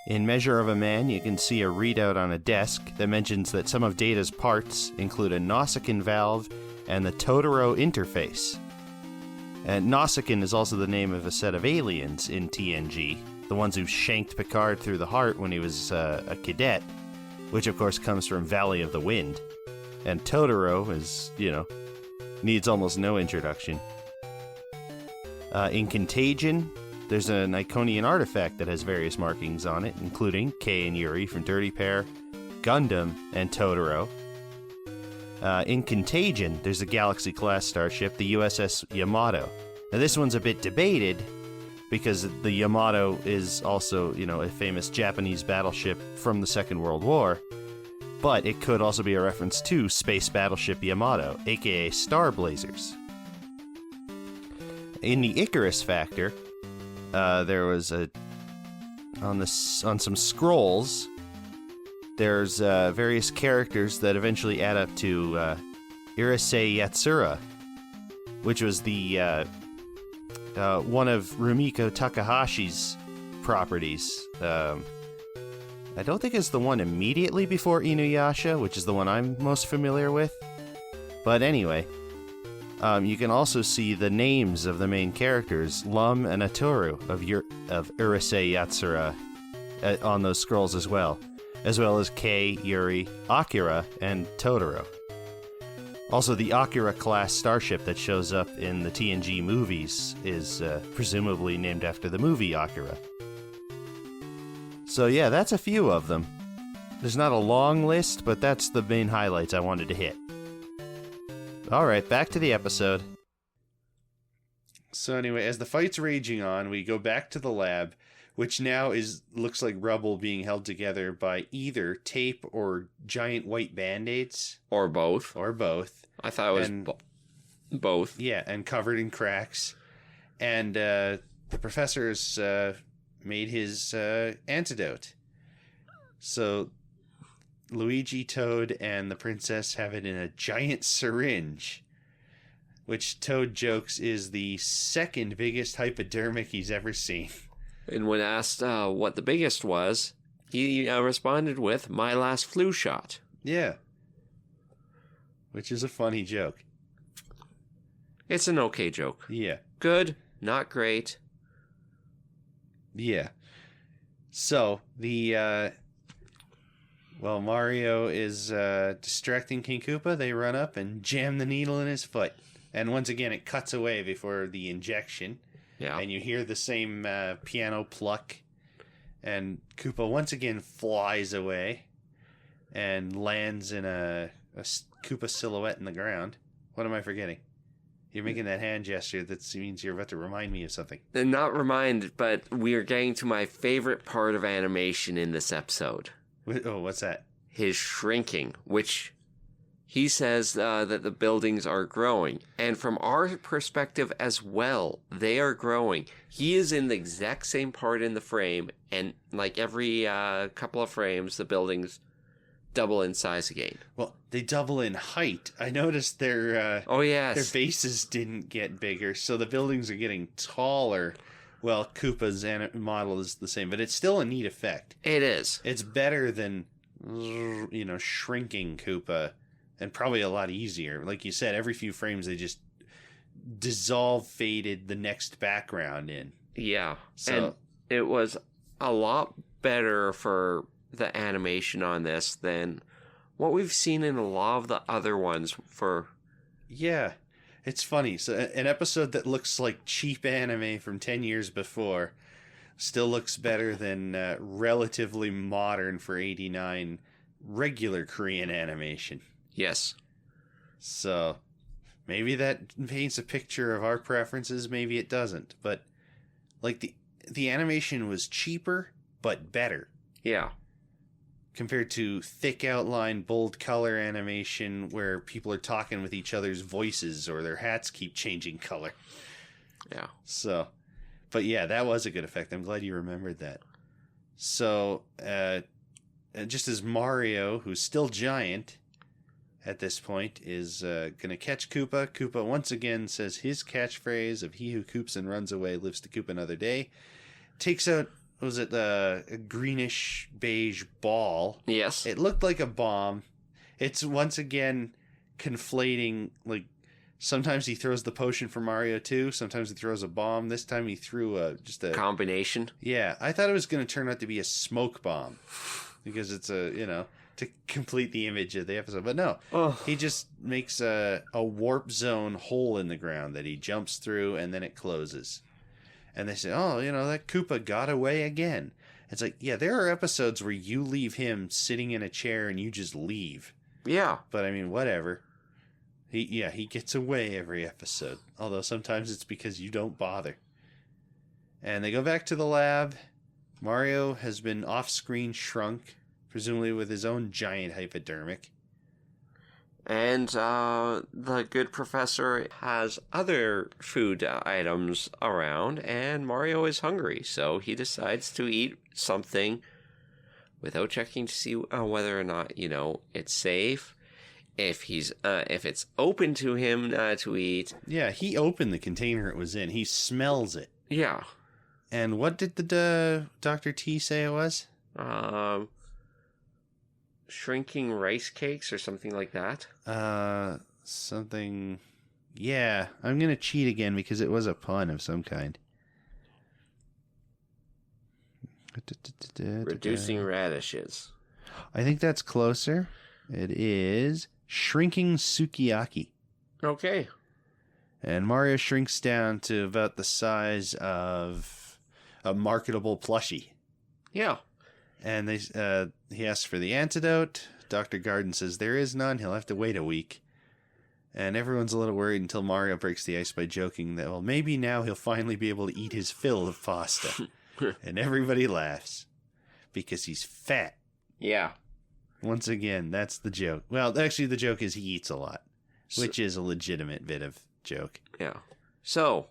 In Measure of a Man, you can see a readout on a desk that mentions that some of Data's parts include a Nausicaan valve and the Totoro interface. And Nausicaan is also the name of a set of aliens in TNG, the ones who shanked Picard through the heart when he was a cadet, which of course comes from Valley of the Wind. And Totoro is, needs almost no introduction. In Contagion, there's an Iconian artifact that has various markings on it, including Kei and Yuri from Dirty Pair, Gundam, and Totoro. In Contagion, there's a Galaxy-class starship, the USS Yamato. Now, this one's a bit debated, because the Yamato is also, a famous Japanese battleship from the Second World War, but it could also be a reference to Space Battleship Yamato, aka Star Blazers. In the Icarus Factor, there was on some scrolls, there's various characters that eventually add up to Irasei Yatsura, which was the one of Rumiko Takahashi's properties. I don't think it's the one immediately before Inuyasha, which is the one I'm most familiar with. But anyway, you can also see the names of the main characters, Lum and Atoru of Urusei Yatsura, on those scrolls as well as Kei, Yuri, Akira, and Totoro. Also, the Akira-class starship that shows up in the TNG movies is presumably named after the movie Akira. So yeah, that's a few of them. There's not a long list, but that's the main highlights I wanted to hit. Alright, back to the episode. So anyway, as the fight's raging on, we go back to the lab, which now looks like rubble being held together by either tape or giant white band-aids. Or both. I thought it was both. Yeah, and covered in cracks. And the professor's made his antidote. So Luigi, Toad, and the princess have it in a giant syringe, which Toad jokes is the second biggest hypodermic he's ever seen. And when asked what the biggest was, he responded with, "My last flu shot." Yeah. Which is a funny joke. It's an okay joke. Yeah. Good, not great. Yeah. So, while Mario is distracting King Koopa, they run up and jam the needle in his foot. And once again, it cuts away before the injection. Yeah. And you hear the same piano pluck. And Koopa once again flies away and lands in a Koopa silhouette in the ground. What am I forgetting? You're making that hand gesture that means you're about to remind me of something. Not remind, but we are getting to my favorite part of animation in this episode. Oh, what's that? His shrinking, which he says that the buildings are growing. And from our perspective as well, they are growing. He is in the exact same part in the frame, and like every couple of frames, the buildings double in size again. Well, they double in height. I noticed their their bases didn't get bigger, so the buildings are getting taller. Well, Koopa's model is the same, but it's still a neat effect. It is. It's better than, shrinking Koopa, and probably a lot easier. Like you said, every few frames they just faded the next background in. Yeah. So and it was a lot better for the animation on this than what we've seen in a lot of the other ones for... Yeah. It's funny. So an episode that looks like cheap anime from 10 years before still looks better than relatively modern for 89 regular Korean animation. Yes. So maybe that paints a picture of our preferences, maybe it doesn't. But like the animation was cheaper but better. Yeah. Compared to thick outline, bold color animation where people are talking with each other's voices or their hats keep changing color. Yeah. So, but yeah, that was a good effect. I'm glad you remembered that. So, just as Mario, who's still giant at this point, is going to catch Koopa, Koopa once again says his catchphrase of "He who coops and runs away lives to coop another day." Takes out... was it a greenish beige ball? Yes. It looked like a bomb. It's once again conflating like Sometimes he throws the potion for Mario too. Sometimes he throws a bomb. This time he threw just a combination. Yeah, I thought it was going to turn out to be a smoke bomb because it's to complete the image of the episode. But no, he just makes a warp zone hole in the ground that he jumps through, and then it closes. And they say, "Oh, that Koopa got away again." It's like, yeah, there are episodes where you leave him sitting in a chair and you just leave. Yeah, but I mean, whatever. He gets away every episode. Although sometimes it's because you don't bother. And they go back to the lab. Mario has been off-screen shrunk, presumably with his own giant hypodermic. And the good professor has other food items around, and Mario is hungry, so he decides to eat something without checking to see whether or not, it's safe. If it's open to him to eat. Yeah, he opened the container it was in. He smells it. Yeah. And what did the Dr. T say it was? Shrinking rice cakes or something like that. Something. Yeah, I'm going to cheat again because it was a pun of some kind. Reducing radishes. I think that's closer. It is shrinking sukiyaki. Okay. And Mario shrinks down to about the size of a marketable plushie. Yeah. And he asks for the antidote. Dr. Garden says there is none. He'll have to wait a week. And everyone's a little worried until Mario breaks the ice by joking that, well, maybe now he'll finally be able to eat his fill of pasta. And everybody laughs because he's fat. Yeah. Once again, that's the joke. Well, actually, the joke is he eats a lot, which is a legitimate bit of joke. Yeah. So,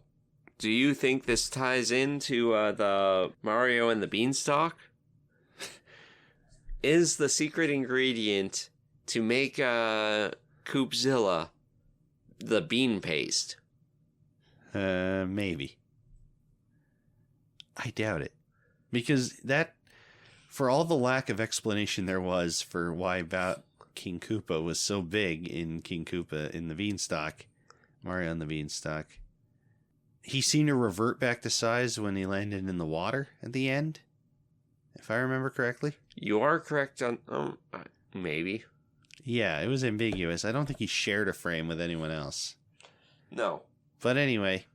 do you think this ties into the Mario and the Beanstalk? Is the secret ingredient to make Koop-Zilla the bean paste? Maybe. I doubt it. Because that... For all the lack of explanation there was for why King Koopa was so big in King Koopa in the Beanstalk, Mario and the Beanstalk, he seemed to revert back to size when he landed in the water at the end, if I remember correctly. You are correct on maybe. Yeah, it was ambiguous. I don't think he shared a frame with anyone else. No. But anyway,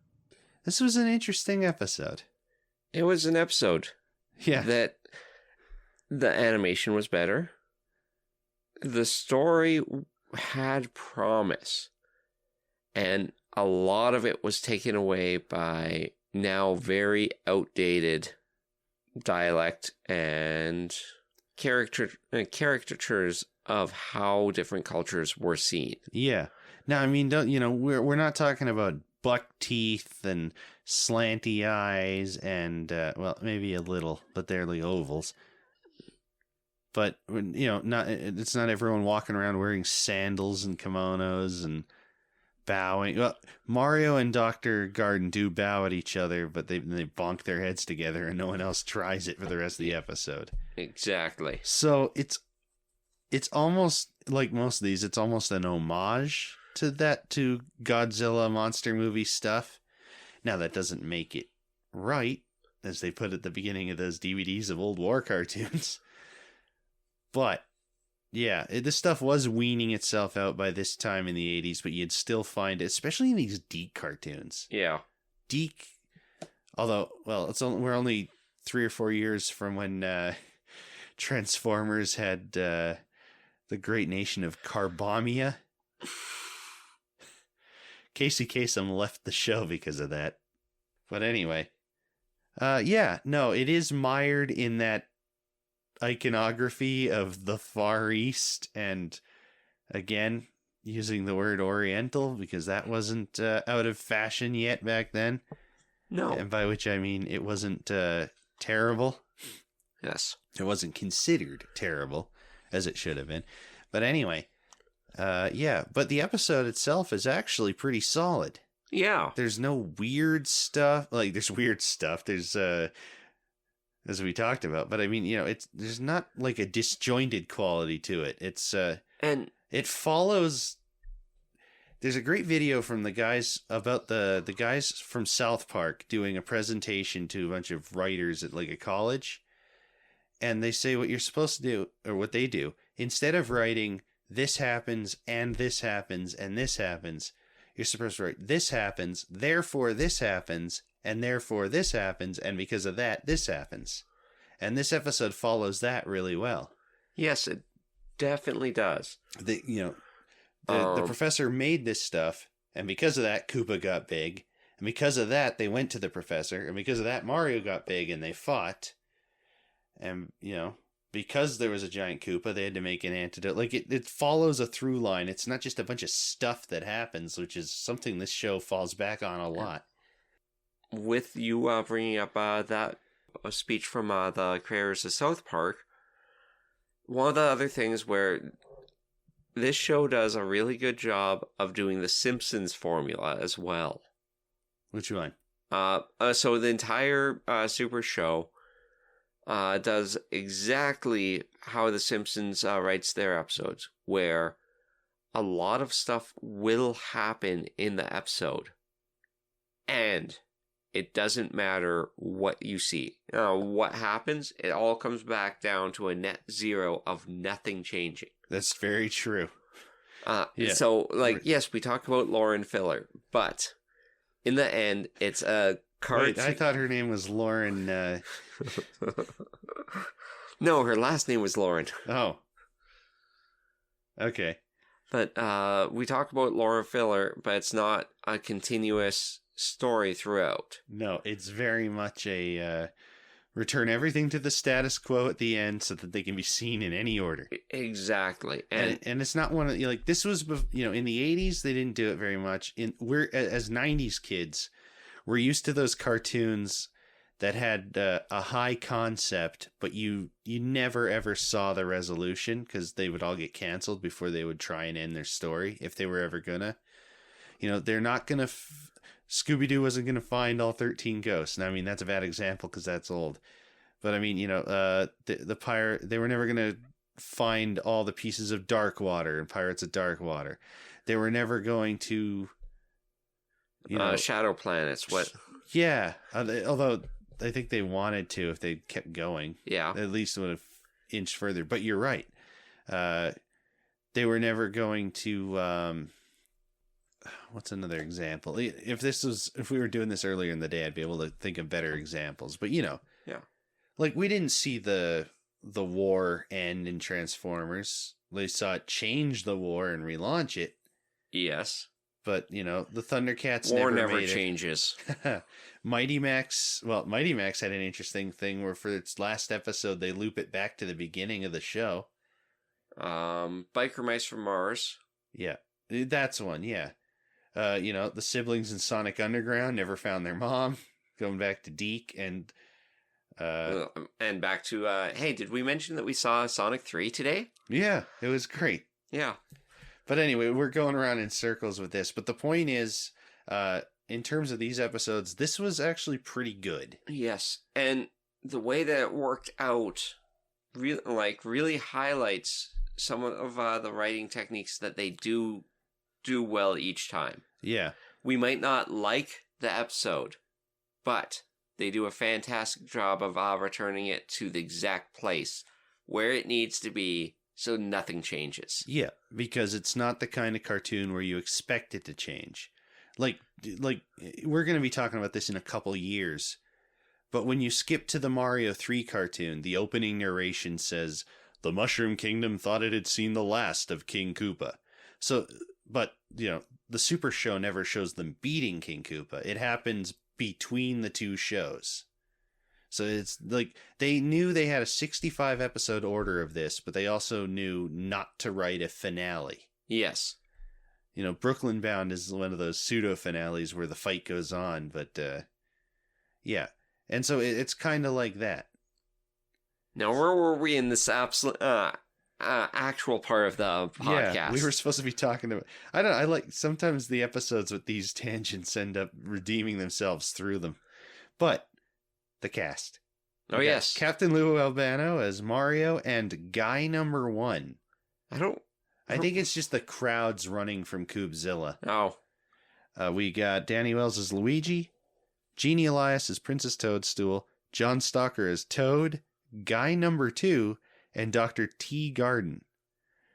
this was an interesting episode. It was an episode. Yeah. That the animation was better. The story had promise. And a lot of it was taken away by now very outdated dialect and caricatures of how different cultures were seen. Yeah. Now, I mean, we're not talking about buck teeth and slanty eyes and, well, maybe a little, but they're like ovals. But, it's not everyone walking around wearing sandals and kimonos and bowing. Well, Mario and Dr. Garden do bow at each other, but they bonk their heads together and no one else tries it for the rest of the episode. Exactly. So it's almost like most of these, it's almost an homage to Godzilla monster movie stuff. Now, that doesn't make it right, as they put at the beginning of those DVDs of old war cartoons. But, yeah, this stuff was weaning itself out by this time in the 80s, but you'd still find it, especially in these DiC cartoons. Yeah. DiC, although, well, we're only 3 or 4 years from when Transformers had the great nation of Carbomia. Casey Kasem left the show because of that. But anyway, it is mired in that iconography of the Far East, and again, using the word Oriental because that wasn't out of fashion yet back then. No. And by which I mean it wasn't terrible. Yes. It wasn't considered terrible, as it should have been. But anyway, but the episode itself is actually pretty solid. Yeah. There's no weird stuff. Like, there's weird stuff. There's, as we talked about. But I mean, there's not like a disjointed quality to it. It's, and it follows There's a great video from the guys about the guys from South Park doing a presentation to a bunch of writers at like a college. And they say what you're supposed to do, or what they do, instead of writing this happens and this happens and this happens, you're supposed to write this happens, therefore this happens, and therefore this happens, and because of that, this happens. And this episode follows that really well. Yes, it definitely does. The professor made this stuff, and because of that, Koopa got big. And because of that, they went to the professor. And because of that, Mario got big, and they fought. And, because there was a giant Koopa, they had to make an antidote. Like, it follows a through line. It's not just a bunch of stuff that happens, which is something this show falls back on a lot. With you bringing up that speech from the creators of South Park, one of the other things where this show does a really good job of doing the Simpsons formula as well. Which one? So the entire Super show does exactly how the Simpsons writes their episodes, where a lot of stuff will happen in the episode, and it doesn't matter what you see. What happens, it all comes back down to a net zero of nothing changing. That's very true. Yeah. So, yes, we talk about Lauren Filler, but in the end, it's a cartoon. Wait, I thought her name was Lauren. No, her last name was Lauren. Oh. Okay. But we talk about Lauren Filler, but it's not a continuous story throughout. No, it's very much a return everything to the status quo at the end so that they can be seen in any order. Exactly. And it's not one of, this was, in the 80s, they didn't do it very much. We're, as 90s kids, we're used to those cartoons that had a high concept, but you never ever saw the resolution because they would all get canceled before they would try and end their story, if they were ever gonna. They're not gonna... Scooby-Doo wasn't going to find all 13 ghosts. Now, I mean, that's a bad example because that's old. But, I mean, the pirate, they were never going to find all the pieces of Darkwater and Pirates of Darkwater. They were never going to, Shadow Planets, what? Yeah, although I think they wanted to if they kept going. Yeah. At least would have inched further. But you're right. They were never going to... what's another example? If we were doing this earlier in the day, I'd be able to think of better examples. But yeah, like we didn't see the war end in Transformers. They saw it change the war and relaunch it. Yes, but the Thundercats war never changes. Mighty Max had an interesting thing where for its last episode they loop it back to the beginning of the show. Biker Mice from Mars. Yeah, that's one. Yeah. The siblings in Sonic Underground never found their mom. Going back to Deke and back to hey, did we mention that we saw Sonic 3 today? Yeah, it was great. Yeah. But anyway, we're going around in circles with this. But the point is, in terms of these episodes, this was actually pretty good. Yes, and the way that it worked out really highlights some of the writing techniques that they do well each time. Yeah. We might not like the episode, but they do a fantastic job of returning it to the exact place where it needs to be so nothing changes. Yeah, because it's not the kind of cartoon where you expect it to change. Like we're going to be talking about this in a couple years, but when you skip to the Mario 3 cartoon, the opening narration says, "The Mushroom Kingdom thought it had seen the last of King Koopa." So... But, the Super Show never shows them beating King Koopa. It happens between the two shows. So it's like they knew they had a 65 episode order of this, but they also knew not to write a finale. Yes. Brooklyn Bound is one of those pseudo finales where the fight goes on, but yeah. And so it's kind of like that. Now, where were we in this absolute actual part of the podcast? Yeah, we were supposed to be talking about... I like sometimes the episodes with these tangents end up redeeming themselves through them. But the cast. Oh, yes. Captain Lou Albano as Mario and Guy number 1. I don't I think it's just the crowds running from Koop-Zilla. Oh. We got Danny Wells as Luigi, Jeannie Elias as Princess Toadstool, John Stalker as Toad, Guy Number 2, and Dr. T. Garden.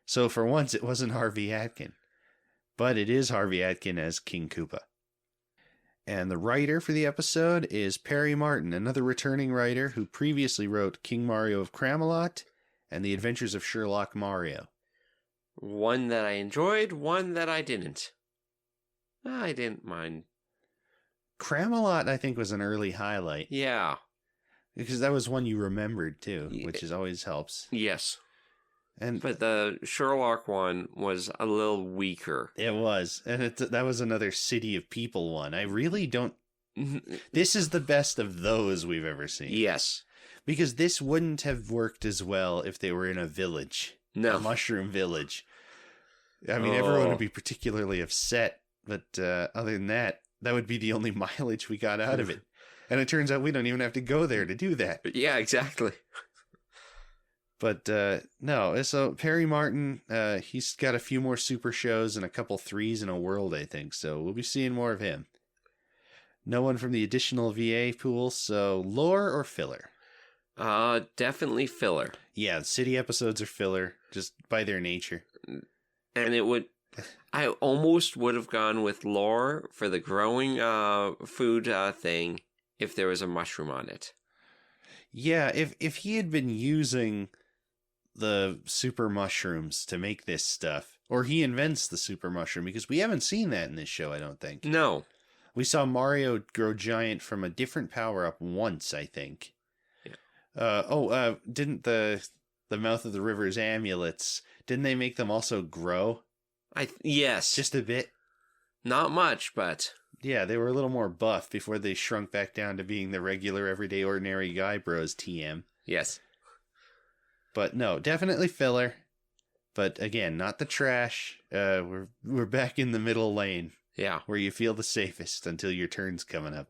So for once, it wasn't Harvey Atkin. But it is Harvey Atkin as King Koopa. And the writer for the episode is Perry Martin, another returning writer who previously wrote King Mario of Cramalot and The Adventures of Sherlock Mario. One that I enjoyed, one that I didn't. I didn't mind. Cramalot, I think, was an early highlight. Yeah. Because that was one you remembered, too, which always helps. Yes. But the Sherlock one was a little weaker. It was. And that was another City of People one. I really don't... This is the best of those we've ever seen. Yes. Because this wouldn't have worked as well if they were in a village. No. A mushroom village. I mean, everyone would be particularly upset. But other than that, that would be the only mileage we got out of it. And it turns out we don't even have to go there to do that. Yeah, exactly. But no, so Perry Martin, he's got a few more super shows and a couple threes in a world, I think. So we'll be seeing more of him. No one from the additional VA pool, so lore or filler? Definitely filler. Yeah, city episodes are filler, just by their nature. And it would... I almost would have gone with lore for the growing food thing if there was a mushroom on it. Yeah, if he had been using the super mushrooms to make this stuff, or he invents the super mushroom, because we haven't seen that in this show, I don't think. No. We saw grow giant from a different power-up once, I think. Yeah. Didn't the Mouth of the River's amulets, didn't they make them also grow? Yes. Just a bit? Not much, but... Yeah, they were a little more buff before they shrunk back down to being the regular, everyday, ordinary guy bros TM. Yes. But no, definitely filler. But again, not the trash. We're back in the middle lane. Yeah. Where you feel the safest until your turn's coming up.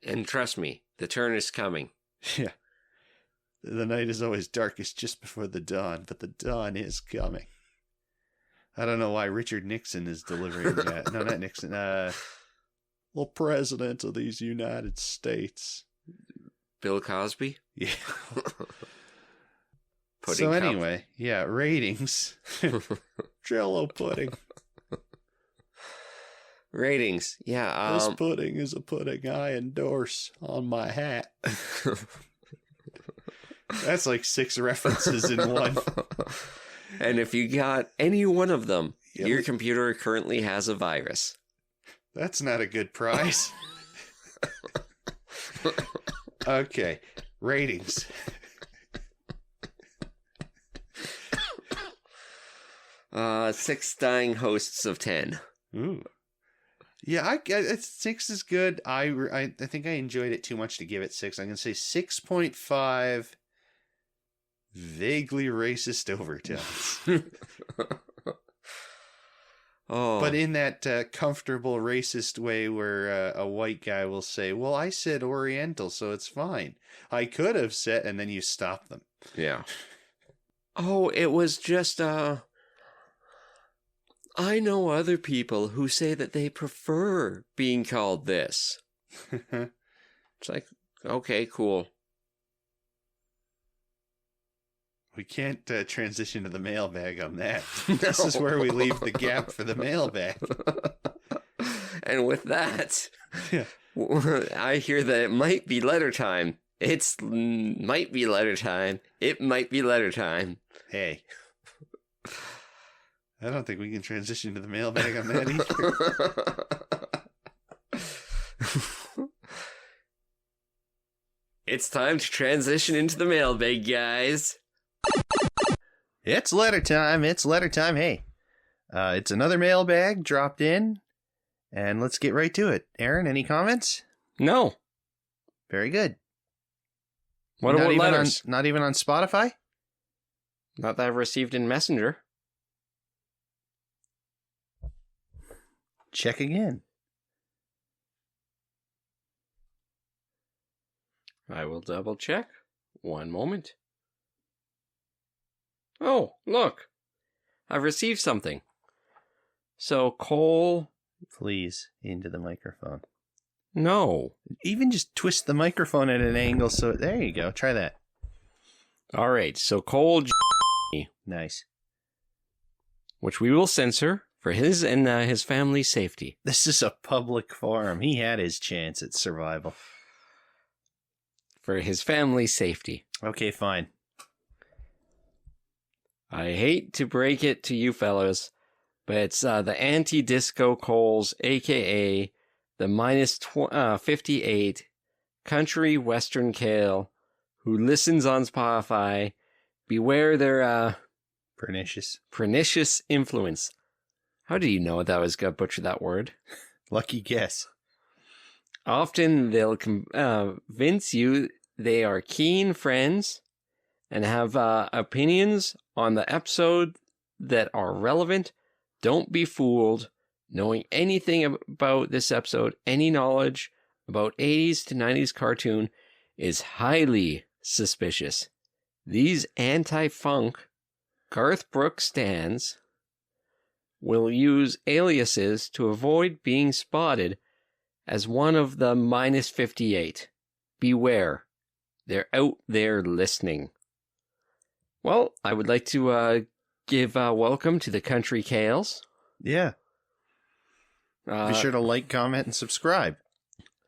And trust me, the turn is coming. Yeah. The night is always darkest just before the dawn, but the dawn is coming. I don't know why Richard Nixon is delivering that. No, not Nixon. The president of these United States. Bill Cosby? Yeah. Pudding so cup. Anyway, yeah, ratings. Jell-O pudding. Ratings, yeah. This pudding is a pudding I endorse on my hat. That's like 6 references in one. And if you got any one of them, your computer currently has a virus. That's not a good prize. Okay, ratings. 6 dying hosts of 10. Ooh. Yeah, 6 is good. I think I enjoyed it too much to give it 6. I'm going to say 6.5 vaguely racist overtones. Oh. But in that comfortable racist way where a white guy will say, well, I said Oriental, so it's fine. I could have said, and then you stop them. Yeah. Oh, it was just, I know other people who say that they prefer being called this. It's like, okay, cool. We can't transition to the mailbag on that. This is where we leave the gap for the mailbag. And with that, yeah. I hear that it might be letter time. Might be letter time. It might be letter time. Hey. I don't think we can transition to the mailbag on that either. It's time to transition into the mailbag, guys. It's letter time. Hey, it's another mailbag dropped in, and let's get right to it. Aaron, any comments? No. Very good. What about letters? Not even on Spotify? Not that I've received in Messenger. Check again. I will double check. One moment. Oh, look. I've received something. So, Cole... Please, into the microphone. No. Even just twist the microphone at an angle so... There you go. Try that. All right, so Cole... Nice. Which we will censor for his and his family's safety. This is a public forum. He had his chance at survival. For his family's safety. Okay, fine. I hate to break it to you fellas, but it's the anti-disco Coles, a.k.a. the minus 58 country western Kale, who listens on Spotify. Beware their pernicious influence. How do you know that I was going to butcher that word? Lucky guess. Often they'll convince you they are keen friends and have opinions on the episode that are relevant. Don't be fooled. Knowing anything about this episode, any knowledge about 80s to 90s cartoon is highly suspicious. These anti-funk Garth Brooks stans will use aliases to avoid being spotted as one of the minus 58. Beware. They're out there listening. Well, I would like to give welcome to the Country Kales. Yeah. Be sure to like, comment, and subscribe.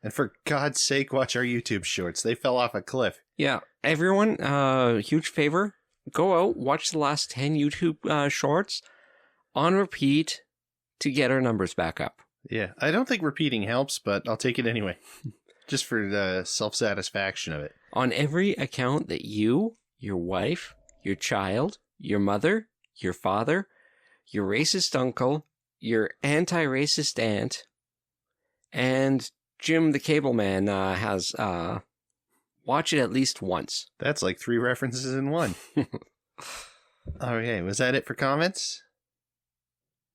And for God's sake, watch our YouTube shorts. They fell off a cliff. Yeah. Everyone, huge favor. Go out, watch the last 10 YouTube shorts on repeat to get our numbers back up. Yeah. I don't think repeating helps, but I'll take it anyway. Just for the self-satisfaction of it. On every account that you, your wife, your child, your mother, your father, your racist uncle, your anti-racist aunt, and Jim the Cable Man has watch it at least once. That's like 3 references in one. Okay, was that it for comments?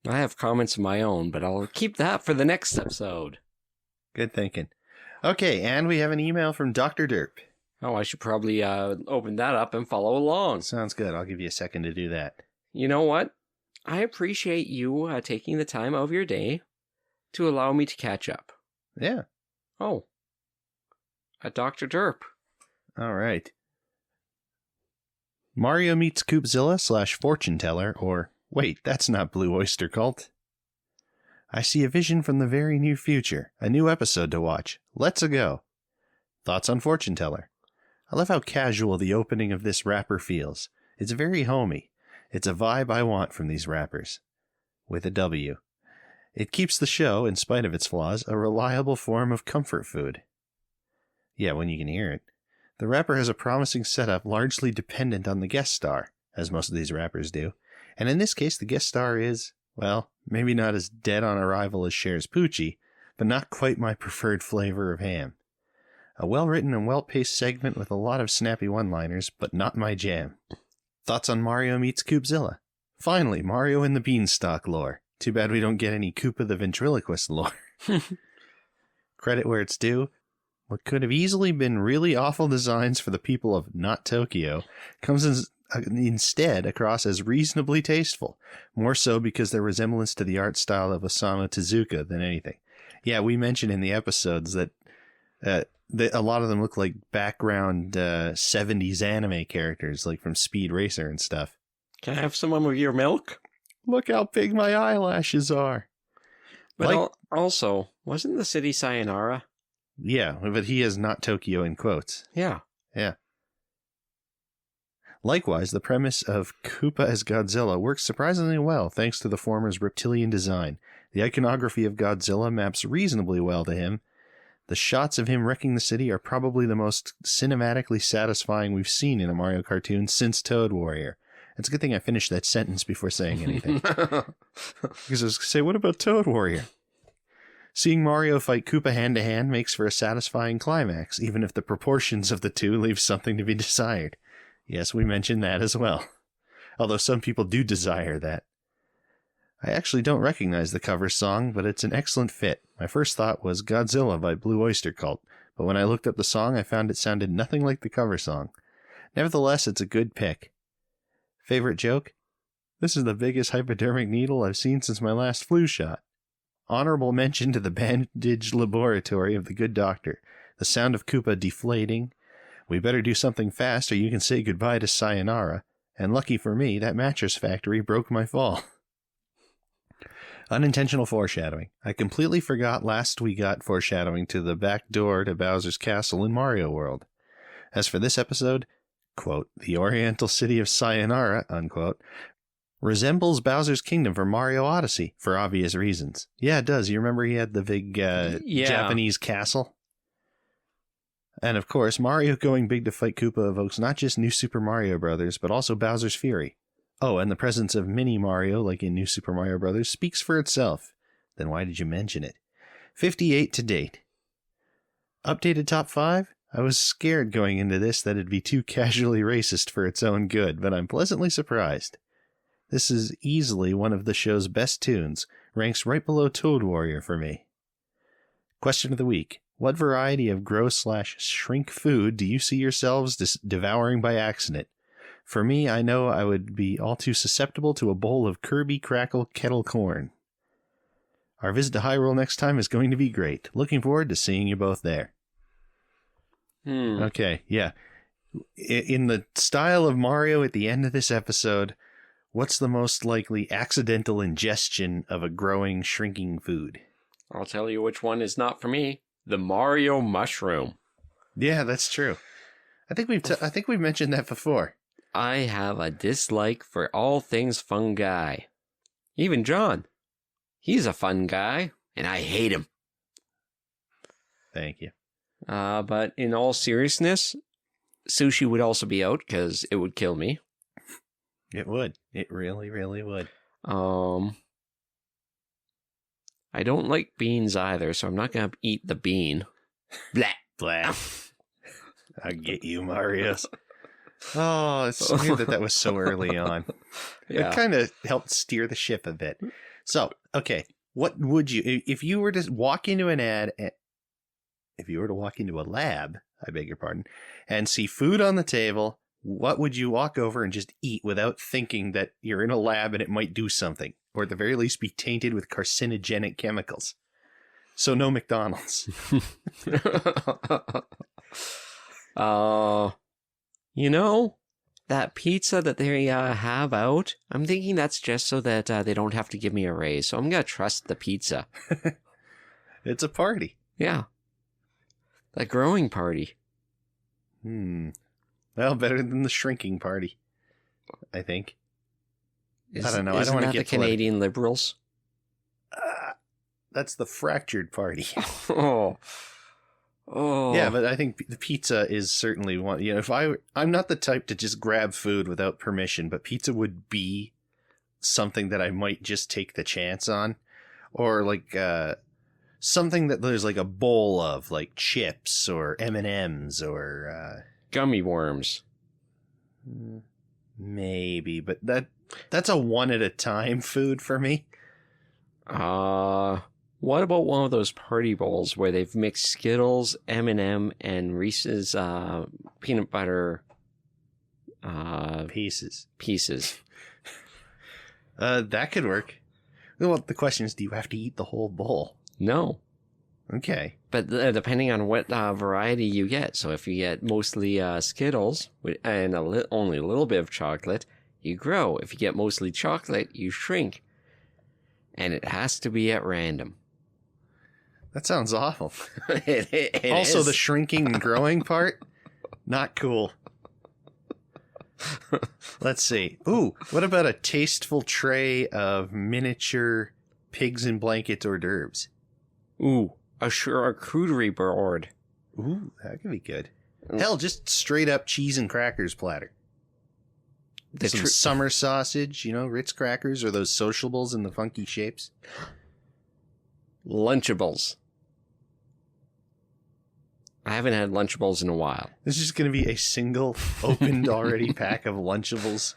I have comments of my own, but I'll keep that for the next episode. Good thinking. Okay, and we have an email from Dr. Derp. Oh, I should probably open that up and follow along. Sounds good. I'll give you a second to do that. You know what? I appreciate you taking the time out of your day to allow me to catch up. Yeah. Oh. A Dr. Derp. All right. Mario Meets Koop-Zilla / Fortune Teller, or wait, that's not Blue Oyster Cult. I see a vision from the very near future. A new episode to watch. Let's go. Thoughts on Fortune Teller? I love how casual the opening of this rapper feels. It's very homey. It's a vibe I want from these rappers. With a W. It keeps the show, in spite of its flaws, a reliable form of comfort food. Yeah, when you can hear it. The rapper has a promising setup largely dependent on the guest star, as most of these rappers do. And in this case, the guest star is, well, maybe not as dead on arrival as Cher's Poochie, but not quite my preferred flavor of ham. A well-written and well-paced segment with a lot of snappy one-liners, but not my jam. Thoughts on Mario Meets Koop-Zilla? Finally, Mario and the Beanstalk lore. Too bad we don't get any Koopa the Ventriloquist lore. Credit where it's due. What could have easily been really awful designs for the people of not Tokyo comes instead across as reasonably tasteful, more so because their resemblance to the art style of Osamu Tezuka than anything. Yeah, we mentioned in the episodes that a lot of them look like background 70s anime characters, like from Speed Racer and stuff. Can I have some of your milk? Look how big my eyelashes are. But also, wasn't the city Sayonara? Yeah, but he is not Tokyo in quotes. Yeah. Yeah. Likewise, the premise of Koopa as Godzilla works surprisingly well thanks to the former's reptilian design. The iconography of Godzilla maps reasonably well to him. The shots of him wrecking the city are probably the most cinematically satisfying we've seen in a Mario cartoon since Toad Warrior. It's a good thing I finished that sentence before saying anything. Because I was going to say, what about Toad Warrior? Seeing Mario fight Koopa hand-to-hand makes for a satisfying climax, even if the proportions of the two leave something to be desired. Yes, we mentioned that as well. Although some people do desire that. I actually don't recognize the cover song, but it's an excellent fit. My first thought was Godzilla by Blue Oyster Cult, but when I looked up the song, I found it sounded nothing like the cover song. Nevertheless, it's a good pick. Favorite joke? This is the biggest hypodermic needle I've seen since my last flu shot. Honorable mention to the bandage laboratory of the good doctor. The sound of Koopa deflating. We better do something fast or you can say goodbye to sayonara. And lucky for me, that mattress factory broke my fall. Unintentional foreshadowing. I completely forgot last we got foreshadowing to the back door to Bowser's castle in Mario World. As for this episode, quote, the Oriental city of Sayonara, unquote, resembles Bowser's Kingdom from Mario Odyssey, for obvious reasons. Yeah, it does. You remember he had the big Japanese castle? And of course, Mario going big to fight Koopa evokes not just New Super Mario Bros., but also Bowser's Fury. Oh, and the presence of Mini Mario, like in New Super Mario Bros., speaks for itself. Then why did you mention it? 58 to date. Updated top 5? I was scared going into this that it'd be too casually racist for its own good, but I'm pleasantly surprised. This is easily one of the show's best tunes, ranks right below Toad Warrior for me. Question of the week. What variety of gross/shrink food do you see yourselves devouring by accident? For me, I know I would be all too susceptible to a bowl of Kirby Crackle Kettle Corn. Our visit to Hyrule next time is going to be great. Looking forward to seeing you both there. Okay, yeah. In the style of Mario at the end of this episode, what's the most likely accidental ingestion of a growing, shrinking food? I'll tell you which one is not for me. The Mario mushroom. Yeah, that's true. I think we've mentioned that before. I have a dislike for all things fungi. Even John. He's a fun guy, and I hate him. Thank you. But in all seriousness, sushi would also be out because it would kill me. It would. It really, really would. I don't like beans either, so I'm not going to eat the bean. Blah. Blah. I get you, Marius. Oh, it's weird that was so early on. Yeah. It kind of helped steer the ship a bit. So, okay, what would you, if you were to walk into an ad, if you were to walk into a lab, I beg your pardon, and see food on the table, what would you walk over and just eat without thinking that you're in a lab and it might do something, or at the very least be tainted with carcinogenic chemicals? So no McDonald's. You know, that pizza that they have out, I'm thinking that's just so that they don't have to give me a raise. So I'm going to trust the pizza. It's a party. Yeah. A growing party. Well, better than the shrinking party, I think. I don't know. I don't want to get the Canadian Liberals. That's the fractured party. Oh. Yeah, but I think the pizza is certainly one. You know, if I'm not the type to just grab food without permission, but pizza would be something that I might just take the chance on, or like something that there's like a bowl of, like chips or M&Ms or gummy worms. Maybe, but that's a one at a time food for me. What about one of those party bowls where they've mixed Skittles, M&M, and Reese's peanut butter pieces? That could work. Well, the question is, do you have to eat the whole bowl? No. Okay. But depending on what variety you get. So if you get mostly Skittles and only a little bit of chocolate, you grow. If you get mostly chocolate, you shrink. And it has to be at random. That sounds awful. It also, is. the shrinking and growing part, not cool. Let's see. Ooh, what about a tasteful tray of miniature pigs in blankets hors d'oeuvres? Ooh, a charcuterie board. Ooh, that could be good. Hell, just straight up cheese and crackers platter. Some summer sausage, Ritz crackers, or those sociables in the funky shapes. Lunchables. I haven't had Lunchables in a while. This is going to be a single opened already pack of Lunchables.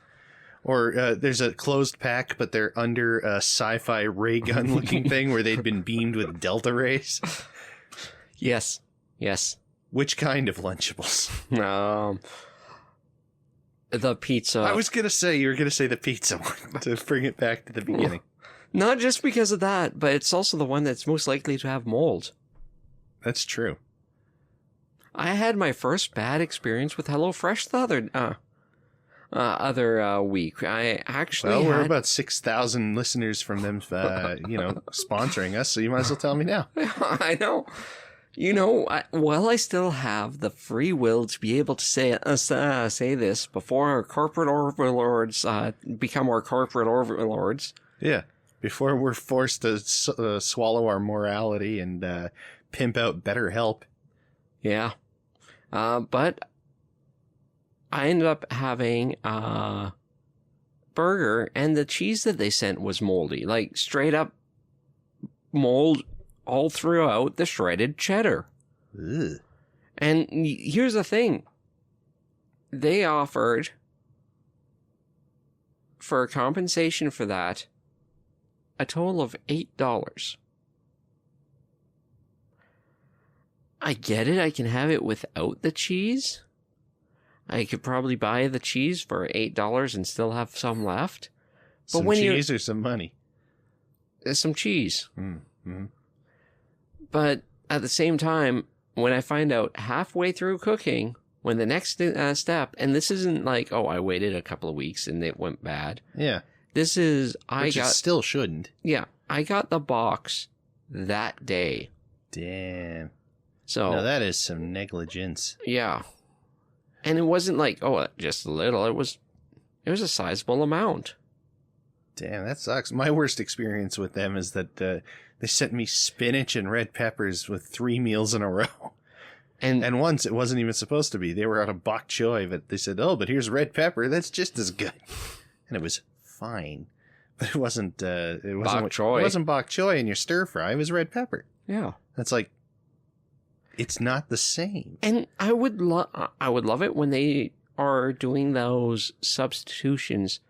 Or there's a closed pack, but they're under a sci-fi ray gun looking thing where they'd been beamed with delta rays. Yes. Which kind of Lunchables? the pizza. I was going to say, you were going to say the pizza one to bring it back to the beginning. Not just because of that, but it's also the one that's most likely to have mold. That's true. I had my first bad experience with HelloFresh the other week. I actually we're about 6,000 listeners from them, sponsoring us, so you might as well tell me now. I know. While I still have the free will to be able to say this before our corporate overlords become our corporate overlords. Yeah, before we're forced to swallow our morality and pimp out BetterHelp. Yeah. But I ended up having a burger, and the cheese that they sent was moldy. Like, straight up mold all throughout the shredded cheddar. Ugh. And here's the thing. They offered, for compensation for that, a total of $8. I get it. I can have it without the cheese. I could probably buy the cheese for $8 and still have some left. But Some cheese or some money? Some cheese. Mm-hmm. But at the same time, when I find out halfway through cooking, when the next step, and this isn't like, I waited a couple of weeks and it went bad. Yeah. This is, Which it still shouldn't. Yeah. I got the box that day. Damn. So. Now that is some negligence. Yeah. And it wasn't like, just a little. It was a sizable amount. Damn, that sucks. My worst experience with them is that they sent me spinach and red peppers with 3 meals in a row. And once it wasn't even supposed to be. They were out of bok choy, but they said, but here's red pepper. That's just as good. And it was fine. But it wasn't bok choy. It wasn't bok choy in your stir fry. It was red pepper. Yeah. That's like, it's not the same. And I would love it when they are doing those substitutions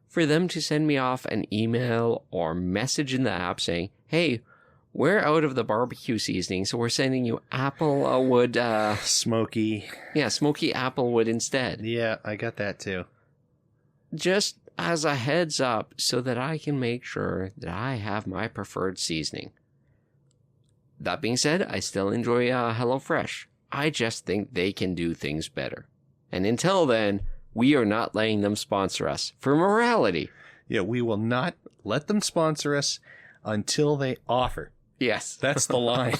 for them to send me off an email or message in the app saying, hey, we're out of the barbecue seasoning, so we're sending you applewood. Smoky. Yeah, smoky applewood instead. Yeah, I got that too. Just as a heads up so that I can make sure that I have my preferred seasoning. That being said, I still enjoy HelloFresh. I just think they can do things better. And until then, we are not letting them sponsor us for morality. Yeah, we will not let them sponsor us until they offer. Yes. That's the line.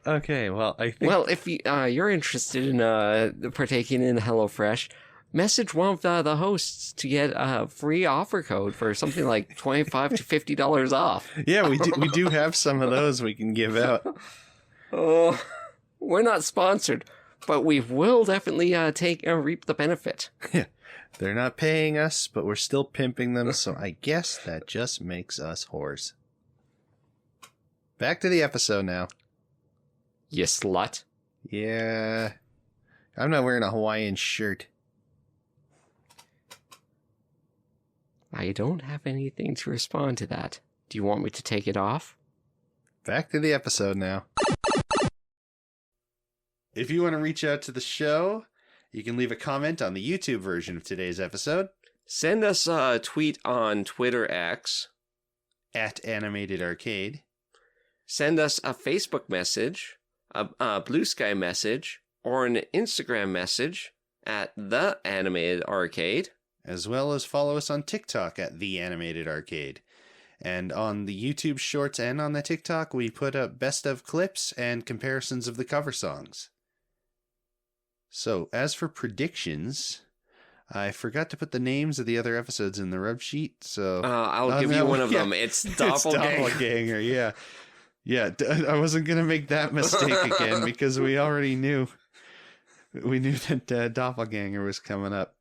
Okay, well, I think... Well, if you're interested in partaking in HelloFresh, message one of the hosts to get a free offer code for something like $25 to $50 off. Yeah, we do have some of those we can give out. Oh, we're not sponsored, but we will definitely reap the benefit. Yeah, they're not paying us, but we're still pimping them, so I guess that just makes us whores. Back to the episode now. You slut. Yeah, I'm not wearing a Hawaiian shirt. I don't have anything to respond to that. Do you want me to take it off? Back to the episode now. If you want to reach out to the show, you can leave a comment on the YouTube version of today's episode. Send us a tweet on Twitter X. @AnimatedArcade. Send us a Facebook message, a Blue Sky message, or an Instagram message at The Animated Arcade. As well as follow us on TikTok at The Animated Arcade. And on the YouTube shorts and on the TikTok, we put up best of clips and comparisons of the cover songs. So, as for predictions, I forgot to put the names of the other episodes in the rub sheet, so... I'll give you one of them. It's Doppelganger. It's Doppelganger, yeah. Yeah, I wasn't going to make that mistake again, because we already knew. We knew that Doppelganger was coming up.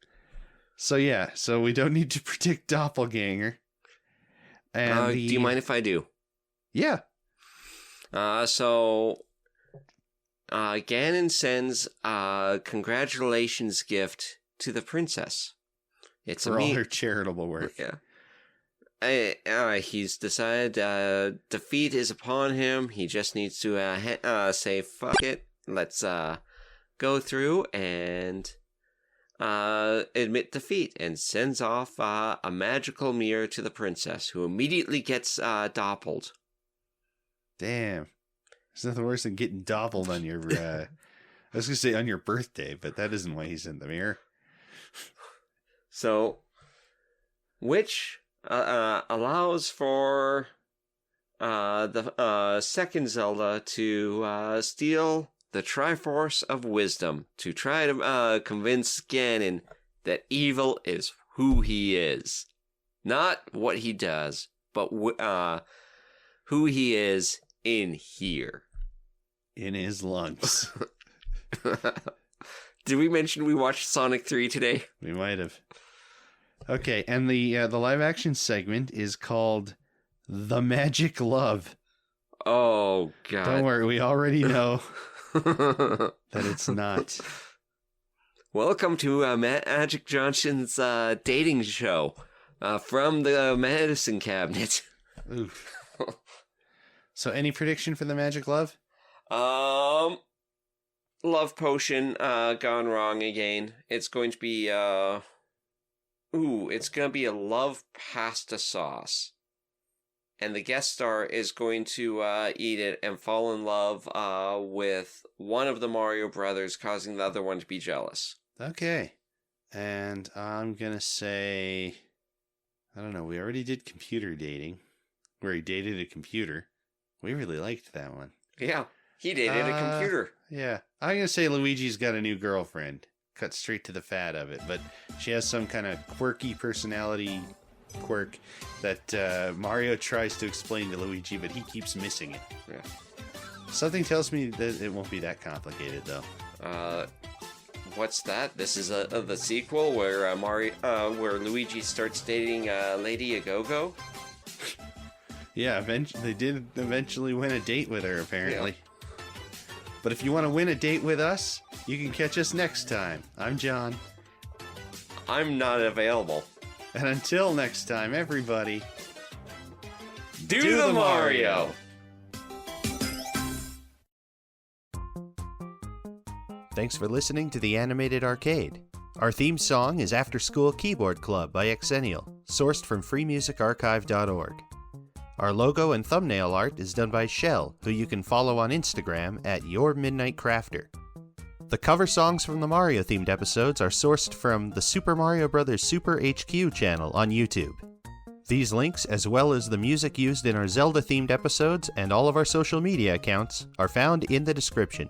So yeah, so we don't need to predict Doppelganger. And do you mind if I do? Yeah. So Ganon sends a congratulations gift to the princess. It's for all her charitable work. Yeah. He's decided defeat is upon him. He just needs to say fuck it. Let's go through and admit defeat and sends off a magical mirror to the princess, who immediately gets doppeled. Damn. There's nothing worse than getting doppeled on your, I was going to say on your birthday, but that isn't why he's in the mirror. So, which allows for the second Zelda to steal the Triforce of Wisdom to try to convince Ganon that evil is who he is. Not what he does, but who he is in here. In his lungs. Did we mention we watched Sonic 3 today? We might have. Okay, and the live action segment is called The Magic Love. Oh, God. Don't worry, we already know that it's not. Welcome to Magic Johnson's dating show from the medicine cabinet. Oof. So any prediction for The Magic Love? Love potion gone wrong again. It's going to be it's going to be a love pasta sauce. And the guest star is going to eat it and fall in love with one of the Mario brothers, causing the other one to be jealous. Okay. And I'm going to say, I don't know, we already did computer dating, where he dated a computer. We really liked that one. Yeah, he dated a computer. Yeah. I'm going to say Luigi's got a new girlfriend. Cut straight to the fat of it. But she has some kind of quirky personality quirk that Mario tries to explain to Luigi, but he keeps missing it. Yeah. Something tells me that it won't be that complicated, though. What's that? This is the sequel where where Luigi starts dating Lady AGoGo? Yeah, they did eventually win a date with her, apparently. Yeah. But if you want to win a date with us, you can catch us next time. I'm John. I'm not available. And until next time, everybody, do the Mario! Thanks for listening to The Animated Arcade. Our theme song is After School Keyboard Club by Xennial, sourced from freemusicarchive.org. Our logo and thumbnail art is done by Shell, who you can follow on Instagram at YourMidnightCrafter. The cover songs from the Mario-themed episodes are sourced from the Super Mario Bros. Super HQ channel on YouTube. These links, as well as the music used in our Zelda-themed episodes and all of our social media accounts, are found in the description.